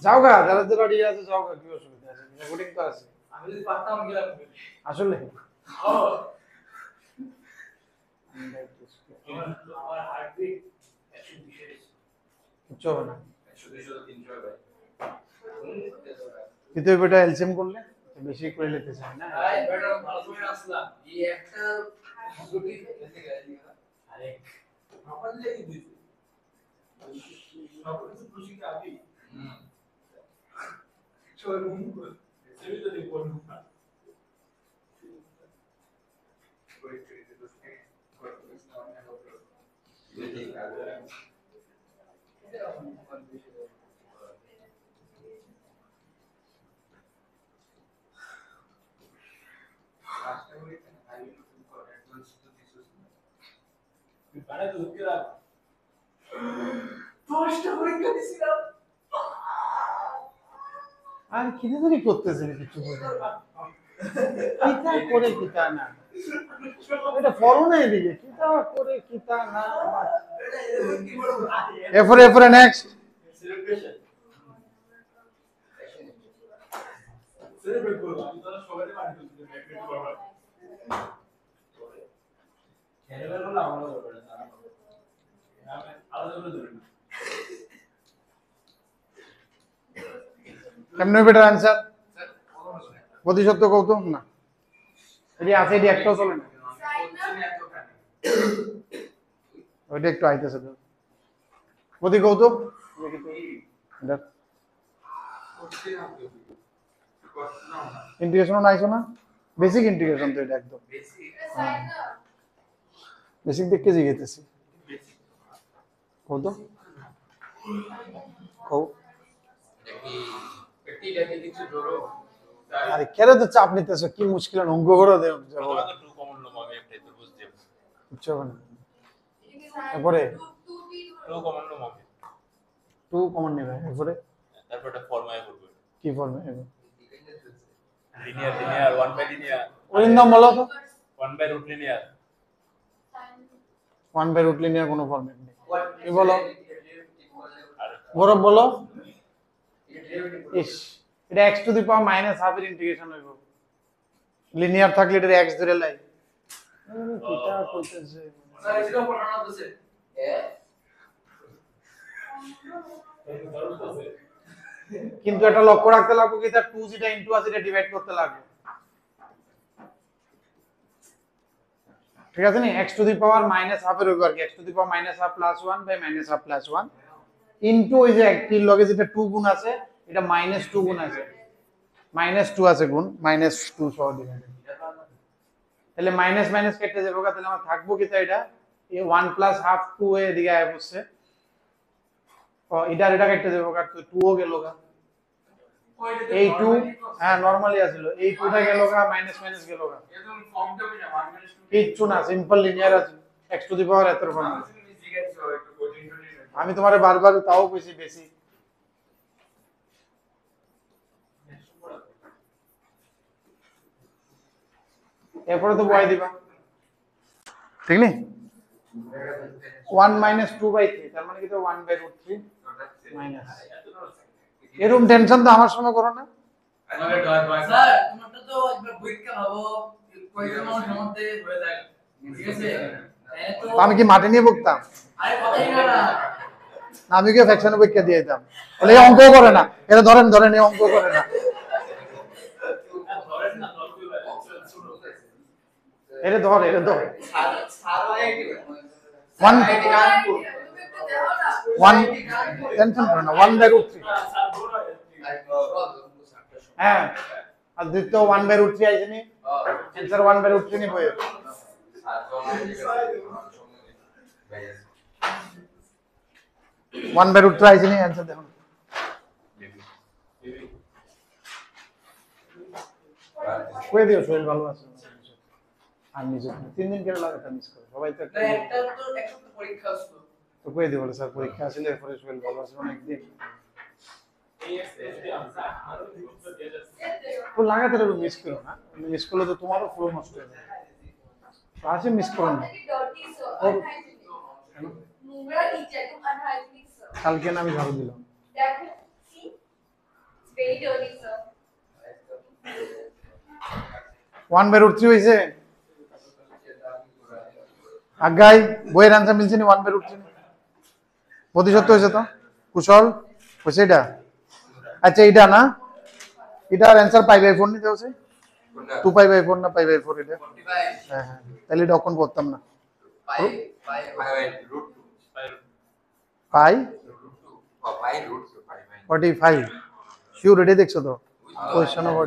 যাও গা যারা যারা রেডি আছে যাও গা কি অসুবিধা আছে রেকর্ডিং তো আছে আমি যদি পারতাম গেলাম আসলে আমার হার্টবিট 120 কিচ্ছু হবে না 100 200 300 ভাই কিন্তু এটা এলসিএম করলে বেশি করে নিতে চাই না ভাই বেটা ভালো করে আসলাম এই একটা দুটি আরে আমার লেগে দিছে দশটা পরীক্ষা দিছিলাম আর কিনে ধরে করতেছে কিছু করে কিতা করে কিতা না এটা ফলো না এদিকে কিতা করে কিতা না এরপরে নেক্সট কেমনে বেটার আনসার প্রতিশত কৌতুক না এটি আছে এটি একটাও চলে না ওইটা একটু আইতেছে তো প্রতি কৌতুক ইন্টিগ্রেশন আইছো না বেসিক ইন্টিগ্রেশন তো এটা একদম বেসিক দেখতে জিগেতেছি কত কও আরে কেরে তো চাপ নিতেছো কি মুশকিল অঙ্ক করে দেব যাবো টু কমন লো আমি একটা তো বুঝতে বুঝছো না এরপরে টু কমন লো আমি 2 কমন নেবে এরপরে তারপর একটা ফর্মুলা করব কি ফর্মে লিনিয়ার 1 বাই লিনিয়ার অরিন্দম বলো তো 1 by root linear 1 by root linear কোনো ফর্মেট নেই কি বলো গৌরব বলো ইস এটা x to the power minus half এর ইন্টিগ্রেশন হইব লিনিয়ার থাকলে এটা x ধরে লাই কিটা কইতেছে স্যার এটা পড়ানো আছে কিন্তু এটা লক্ষ্য রাখতে লাগবে কি তার 2 যেটা ইনটু আছে এটা ডিভাইড করতে লাগবে ঠিক আছে নি x to the power minus half এর উপর কি x to the power minus half plus 1 by minus half plus 1 into ওই যে একটির লগে যেটা 2 গুণ আছে এটা মাইনাস 2 গুণ আছে মাইনাস 2 আছে গুণ মাইনাস 2 সহ দিবেন তাহলে মাইনাস মাইনাস কেটে যাবে তাহলে আমার থাকবো কি তাই এটা এই 1 প্লাস হাফ 2 এর দিকে আয় বসছে ও এটা কেটে যাবে তো 2 ও গেল গা এই 2 হ্যাঁ নরমালি আছিল এই 2টা গেল গা মাইনাস মাইনাস গেল গা একদম ফর্মটা বুঝা 1 - 2 কিচ্ছু না সিম্পল লিনিয়ার আছে x টু দি পাওয়ার এত ফর্ম আমি তোমারে বারবার তাও কইছি বেশি এরপরে তো বয় দিবা ঠিক নি 1 - 2/3 তার মানে কি তো 1/√3 মাইনাস এরকম টেনশন তো আমার সময় করো না স্যার তোমারটা তো একবার পরীক্ষা ভাবো কয়জন মানুষের মধ্যে হয়ে যায় ঠিক আছে তো আমি কি মাঠে নিয়ে বকতাম আরে কথাই না না আমি কি ফ্র্যাকশন পরীক্ষা দিয়ে দিতাম তাহলে এই অঙ্ক করে না এটা ধরেন এই অঙ্ক করে না এটা ধর ওয়ান টেনশন করে না 1/√3 হ্যাঁ আর দ্বিতীয় 1/√3 আইছে নি आंसर 1/√3 নি বইয়ে 1/√3 আইছে নি आंसर দেখুন কই দিও সোহেল ভালো আছে আর নিজে 3 দিন কেন লাগাতা মিস করে সবাই তো একটা তো এক সপ্তাহ পরীক্ষা আসলো তো কই দিও বলে স্যার পরীক্ষা আসলে এরপরে সোহেল ভালো আছে অনেক দিন তো লাগাতার মিস করো না মিস করলে তো তোমারও ফ্লো নষ্ট হয়ে যাবে ক্লাসে মিস করো না নোংরা নিচে একদম আনহাইজিনিক স্যার কালকে না আমি ঝাড়ু দিলাম দেখো সি ভেরি ডার্টি স্যার 1/√3 হইছে আগাই বইয়ের आंसर মিলছে নি 1/√3 প্রতিশত হইছে তো কুশল হইছে এটা আচ্ছা এটা না এটার आंसर π/4 নিতে হচ্ছে 2π/4 না π/4 এটা হ্যাঁ তাহলে এটা কোন করতাম না পাই পাই রুট 45 শিওর রেডি দেখছো তো কোশ্চেন 45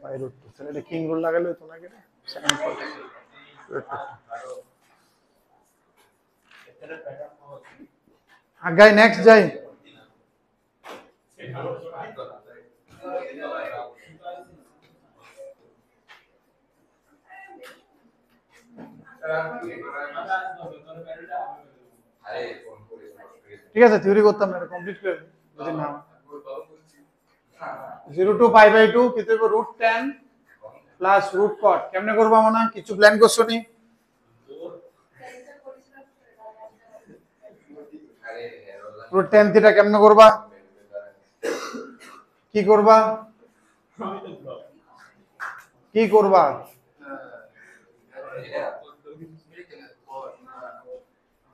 পাই রুট 2 তাহলে এটা কিং রুল লাগালে হতো না কি সাইন কস আগাই নেক্সট যাই ঠিক আছে থিওরি করতাম না কমপ্লিট করে যদি না 0 টু পাই বাই 2 কি দেব রুট 10 প্লাস রুট কট কেমনে করব আমরা কিছু প্ল্যান করছো নি রুট 10 থিটা কেমনে করবা কি করবা কি করবা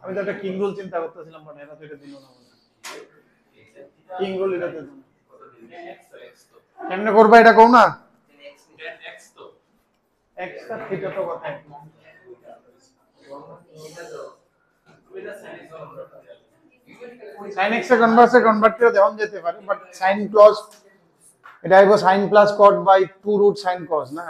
আমি তো একটা কিং রুল চিন্তা করতেছিলাম মানে এরা তো এটা দিল না কিং রুল এটা দিল না কেমনে করবা এটা কও না x টা থিটা তো কথা sin x এ কনভার্ট করে দেওয়া যেতে পারে বাট sin ক্লজ এটা আইবো sin plus cot by 2 root sin cos না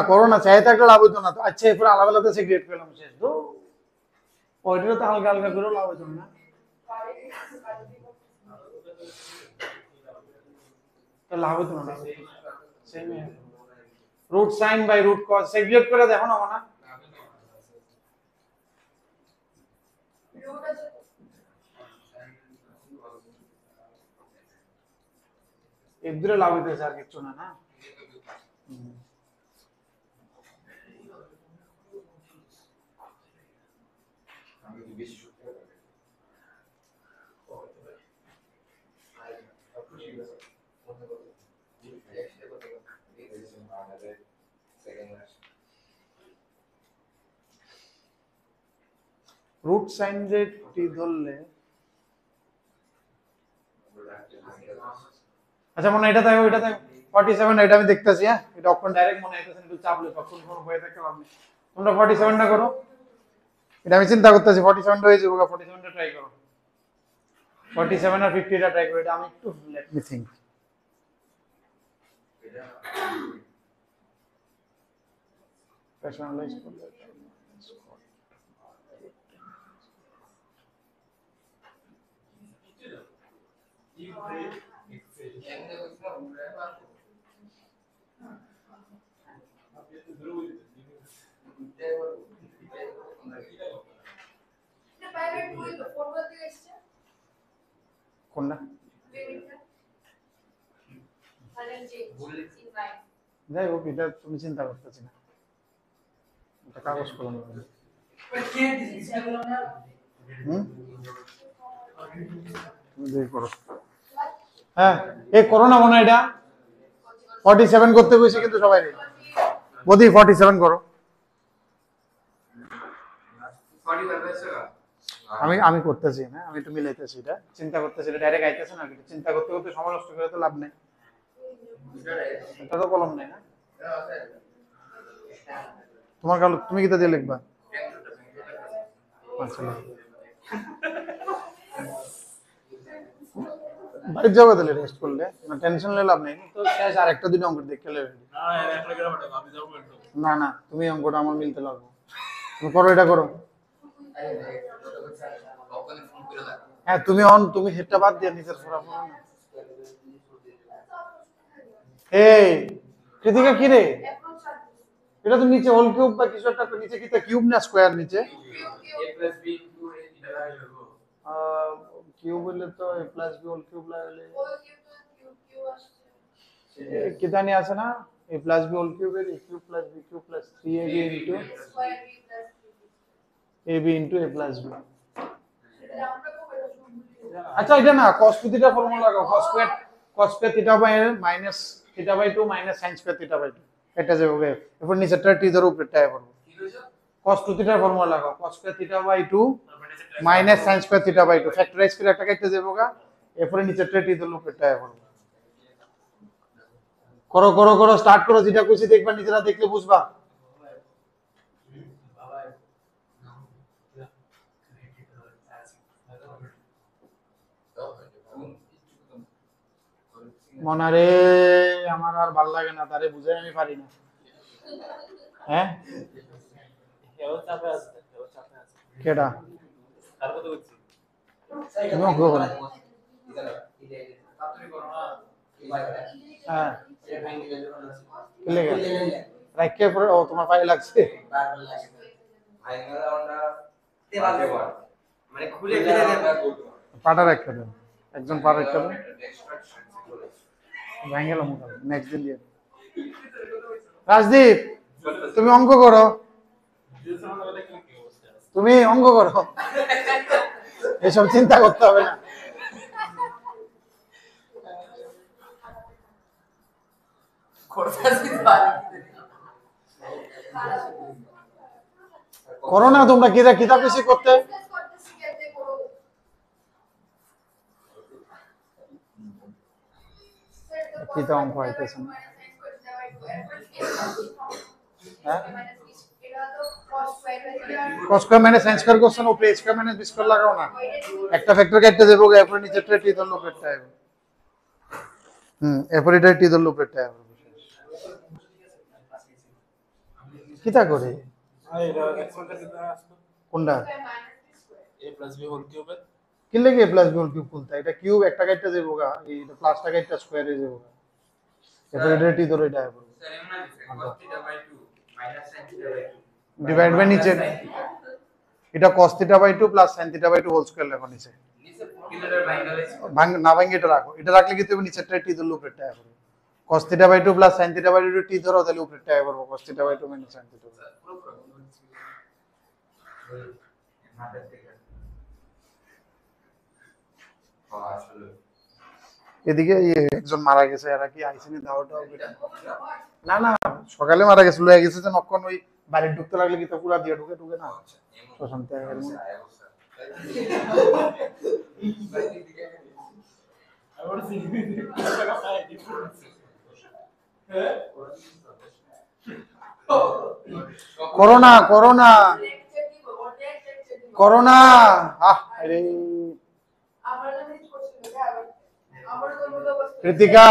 করোনা চাই থাকলে লাভ হতো না তো আচ্ছা এরপর আলাদা আলাদা সিগারেট পেলাম শেষ তো ওইটা তো হালকা হালকা করে লাভ হতো না তো লাভ হতো না same root sine by root cos সিগারেট করে দেখো না মানা এদুরে লাভ হইতেছে আর কিছু না না রুট সাইন রেট টি ধরলে আচ্ছা মনে এটা থাকে ওইটা থাকে 47 এটা আমি দেখতেছি হ্যাঁ এটা অক্ষণ ডাইরেক্ট মনে হইতেছে একটু চাপ লই তখন কোন বইয়ে থাকে আপনি তোমরা 47 টা করো এটা আমি চিন্তা করতেছি 47 টা হয়ে যাবে 47 টা ট্রাই করো 47 আর 50 টা ট্রাই করো এটা আমি একটু লেট মি থিংক personalize করলে কোনটা যাই হোক এটা তুমি চিন্তা করতেছি না এটা কাগজ কলম তুমি করো হ্যাঁ এই করোনা মনে এটা 47 করতে কইছে কিন্তু সবাই নেই বদি 47 করো আমি করতেছি না আমি একটু মিলাইতেছি এটা চিন্তা করতেছি এটা ডাইরেক্ট আইতেছে না কিন্তু চিন্তা করতে করতে সময় নষ্ট করে তো লাভ নেই এটা তো কলম নেই না তোমার কাল তুমি কিটা দিয়ে লিখবা আচ্ছা বাড়ির যাবো তাহলে রেস্ট করলে না টেনশন নিলে লাভ নেই তো শেষ আর একটা দুটো অঙ্ক দেখে নেবে না না তুমি অঙ্কটা আমার মিলতে লাগবে তুমি করো এটা করো হ্যাঁ তুমি হেডটা বাদ দিয়ে নিচের ফোরা করো না এই কৃতিকা কি রে এটা তো নিচে হোল কিউব বা কিছু একটা নিচে কি তা কিউব না স্কয়ার নিচে কিউব বললে তো a plus b whole cube লাগালে কি জানি আছে না a plus b whole cube এর a cube plus b cube plus 3ab into ab into a plus b আচ্ছা এটা না cos থিটা ফর্মুলা লাগাও cos theta by minus theta by 2 minus sin square theta by 2 এটা যাবে এরপর নিচেরটা টি ধরে উপরেরটা করব cos থিটার ফর্মুলা লাগাও cos theta by 2 minus sin square theta by 2 factorize করে একটা কেটে যাবো গা এরপর নিচেরটা টি ধরে উপরেরটা করব করো করো করো, স্টার্ট করো, যেটা কইছি দেখবা, নিজেরা দেখলে বুঝবা। মনারে আমার আর ভাল লাগে না, তারে বুঝাই আমি পারি না। হ্যাঁ হেও চাপে আছে, হেও চাপে আছে। কেডা? তার কথা বলছি। তুমি অঙ্ক করো। হ্যাঁ কি লেগে রাইকে পরে, ও তোমার পায়ে লাগছে। মানে খুলে ফেলে দেবে। পাটা রাখতে দেন, একজন পা রাখতে দেন, ভেঙে গেল মুখ। নেক্সট দিন দিয়ে রাজদীপ, তুমি অঙ্ক করো, তুমি অঙ্ক করো, এসব চিন্তা করতে হবে না। করো না তোমরা, কিতা কিতা বেশি করতে। কিতা অঙ্ক হইতেছে না। cos square minus sin square question উপরে a square minus b square লাগাও না, একটা ফ্যাক্টর কেটে দেবো, এরপর নিচেরটা টি ধরলো, উপরেরটা আইবো। এরপর এটা টি ধরলো, উপরেরটা আইবো। কিতা করে আর এটা এক্সপেন্ডার কিটা আসতো? কোনটা? a + b whole cube. কি লাগে প্লাস বি হোল কিউব খুলতা, এটা কিউব একটা কাটতে দেবো গা, এই প্লাসটা কাটতে স্কয়ার হয়ে যাবো, এরপর এটা টি ধরে এটা আইবো। স্যার এমন আছে cos θ/2 sin θ/2 ডিভাইড বাই নিচে, এটা cos θ/2 প্লাস sin θ/2 হোল স্কয়ার লেখো নিচে। নিচে কিলোর বাইঙ্গালে না ভাঙে এটা রাখো, এটা রাখলে কি তুমি নিচেরটা টি ধরলে উপরেরটা আইবো। cos θ/2 প্লাস sin θ/2 টি ধরো, তাহলে উপরেরটা আইবো cos θ/2 মাইনাস sin θ/2। মাথার থেকে আসলে এদিকে একজন মারা গেছে, এরা কি আইসিনি দাওটাও? না না, সকালে মারা গেছে, লয়ে গেছে যে নক্ষণ ওই বাড়ির ঢুকতে লাগলে কি তো পুরা দিয়ে ঢুকে ঢুকে না শ্মশান ত্যাগের মধ্যে। করোনা করোনা করোনা, আরে কৃতিকা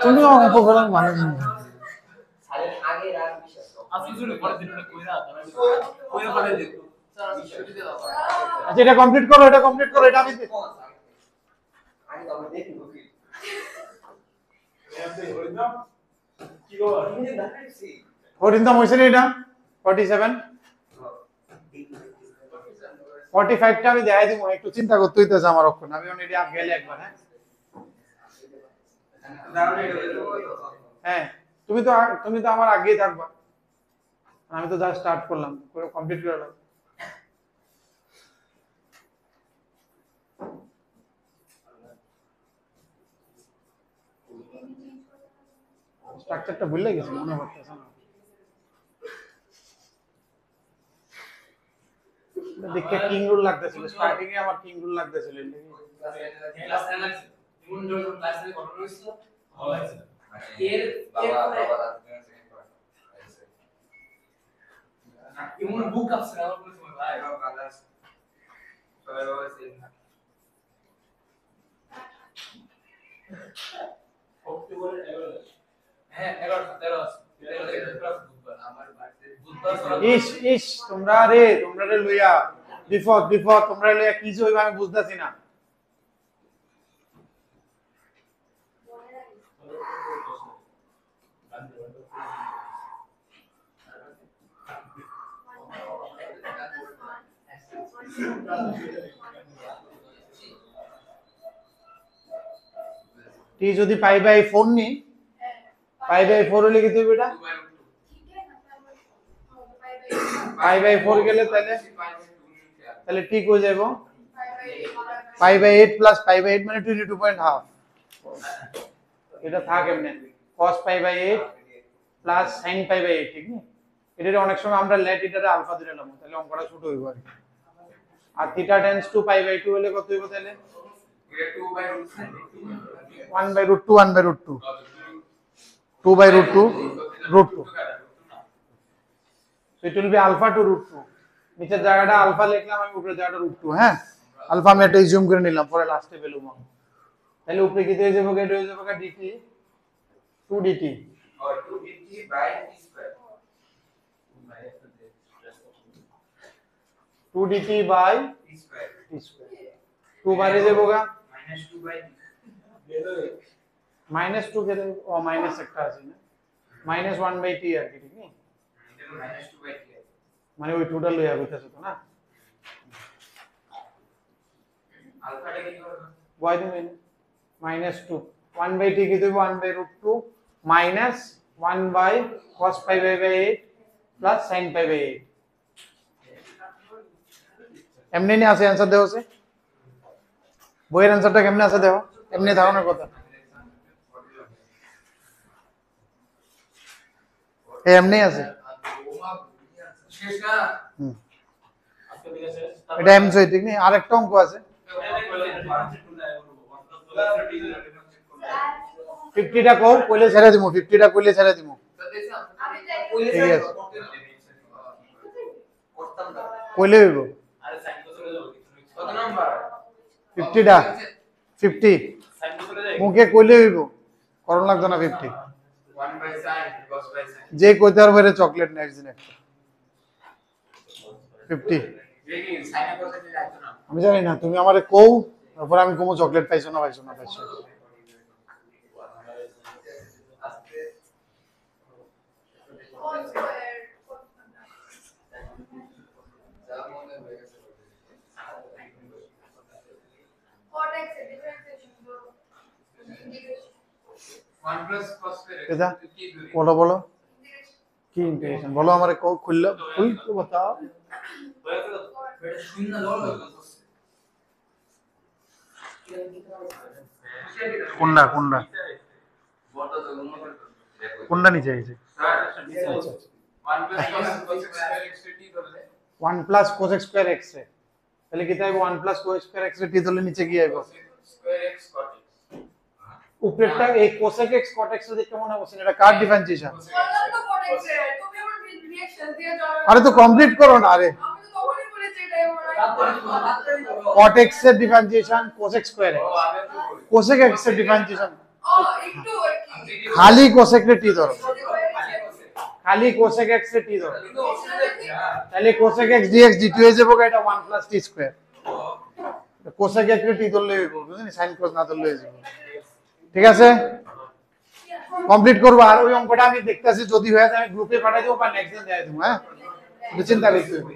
তুমি অঙ্ক করো মানে আগে রাত বিশ্বাস আজকে শুরু করে দিন কইরা কইরা ফেলে দিন আচ্ছা, এটা কমপ্লিট করো, এটা কমপ্লিট করো, এটা আমি আগে তো আমরা দেখি বুঝি ফোরটিন হয়েছে না, এটা 47 45টা আমি দেখাই দিব, একটু চিন্তা করতে হইতেছে আমার অক্ষণ, আমি অলরেডি আপ গেলে একবার। হ্যাঁ তুমি তো আমার আগেই থাকবা, আমি তো জাস্ট স্টার্ট করলাম, পুরো কমপ্লিট করে নাও। স্ট্রাকচারটা ভুলে গেছি, মনে হচ্ছে না দেখে কিং রুল লাগতেছিল, স্টার্টিং এ আমার কিং রুল লাগতেছিল। ক্লাস 10 ইমন যখন ক্লাসে কথা হইছিল এর ইমন বুক আছে আমার বলছি ভাই অক্টোবরের 11 হ্যাঁ 11 ইস ইস তোমরা রে লইয়া বিপদ তোমরা লইয়া কি যে হইবা আমি বুঝতাছি না। টি যদি পাইবা এই ফোন নি পাই বাই 4 হলে কি হবে এটা 2 by root 2 ठीक है ना পাই বাই 4 গেলে তাহলে তাহলে ঠিক হয়ে যাবে pi pi by 8 plus pi by 8 মানে 22.5 এটা থাকে এমনি cos পাই বাই 8 প্লাস sin পাই বাই 8 ঠিক না এটা অনেক সময় আমরা লেট এটারে আলফা ধরে নিলাম তাহলে অঙ্কটা ছোট হইব আর theta tends to pi by 2 হলে কত হইব তাহলে 2 by root 1 by root 2 1 by root 2 2 by root 2 root 2 so it will be alpha to root 2 নিচের জায়গাটা আলফা লিখলাম আমি উপরের জায়গাটা root 2 হ্যাঁ আলফা আমি এটা ইজিউম করে নিলাম পরে লাস্টে ভ্যালু মান তাহলে উপরে কি হয়ে যাবে এটা হয়ে যাবে dt 2 dt or 2 dt by t square 2 dt by t square t square 2 বাড়ে যাবেগা minus 2 by t minus 2 কে ও মাইনাস একটা আছে না minus 1 by t আর কি ঠিক না এটা minus 2 by t মানে ওই টোটাল লইয়া হইতাছে তো না আলফাটা কি করবে বয় দিন -2 1 by t কি দেব 1 by root 2 minus 1 by cos pi by 8 plus sin pi by 8 এমনি নি আছে आंसर দেও আছে বইয়ের आंसरটা কেমনে আছে দেও এমনি ধারণার কথা এমনি আছে শেষ না আজকে দিকে শেষ এটা এম সই ঠিক নেই আরেকটা অঙ্ক আছে 50টা কও কইলে ছেড়ে দিমু 50টা কইলে ছেড়ে দিমু ঠিক আছে করতাম না কইলে হইব আরে সাইন তো চলে যাবে কত নাম্বার 50টা 50 সাইন তো চলে যায় মুখে কইলে হইব করণ লাগতো না 50 1 by sin cos by sin যে কইতে আর বাইরে চকলেট নেক্সট দিন একটা 50 দেখি সাইন cos এ যাইতো না আমি জানি না তুমি আমারে কও তারপর আমি কোমো চকলেট পাইছো না পাইছো আস্তে होल स्क्वायर যা মনে হয়ে গেছে cot x डिफरेंशिएशन करो इंटीग्रेशन 1 plus cos square এটা কি দূরে বলো বলো इंटीग्रेशन কি ইন্টিগ্রেশন বলো আমারে কও খুললে খুল তো बताओ হয়ে গেল বেটা শূন্য লল হয়ে গেছে কোনটা কোনটা বড়টা তো উন্নত করে কোনটা নিচে আইছে sir 1 plus cos square x t ধরলে 1 plus cos square x এ তাহলে কি তাইব 1 plus cos square x এ টি ধরলে নিচে কি আইব square x cot x উপরেরটা এই cosec x cot x এর কেমন হবে এটা কার ডিফারেন্সিয়েশন বললাম তো cot x এর তুমি আমার রিঅ্যাকশন দিয়ে যাও আরে তো কমপ্লিট করো না আরে আমি তো তখনই বলেছি এটাই তারপরে আমার cot x এর ডিফারেন্সিয়েশন cosec square x ও আগে তো বলি cosec x এর ডিফারেন্সিয়েশন ও একটু আর কি খালি cosec রে টি ধরো খালি cosec x এ টি ধরো কিন্তু অসুবিধা কি তাহলে cosec x dx dt হয়ে যাবে এটা 1 plus t square cosec x রে টি ধরলে হইব বুঝছেন sin cos না ধরলে হয়ে যাবে ঠিক আছে কমপ্লিট করব আর ওই অঙ্কটা আমি দেখতাছি যদি হয়ে যায় আমি গ্রুপে পাঠাই দেব বা নেক্সট দিন দেখাই দেব হ্যাঁ চিন্তা করতে হবে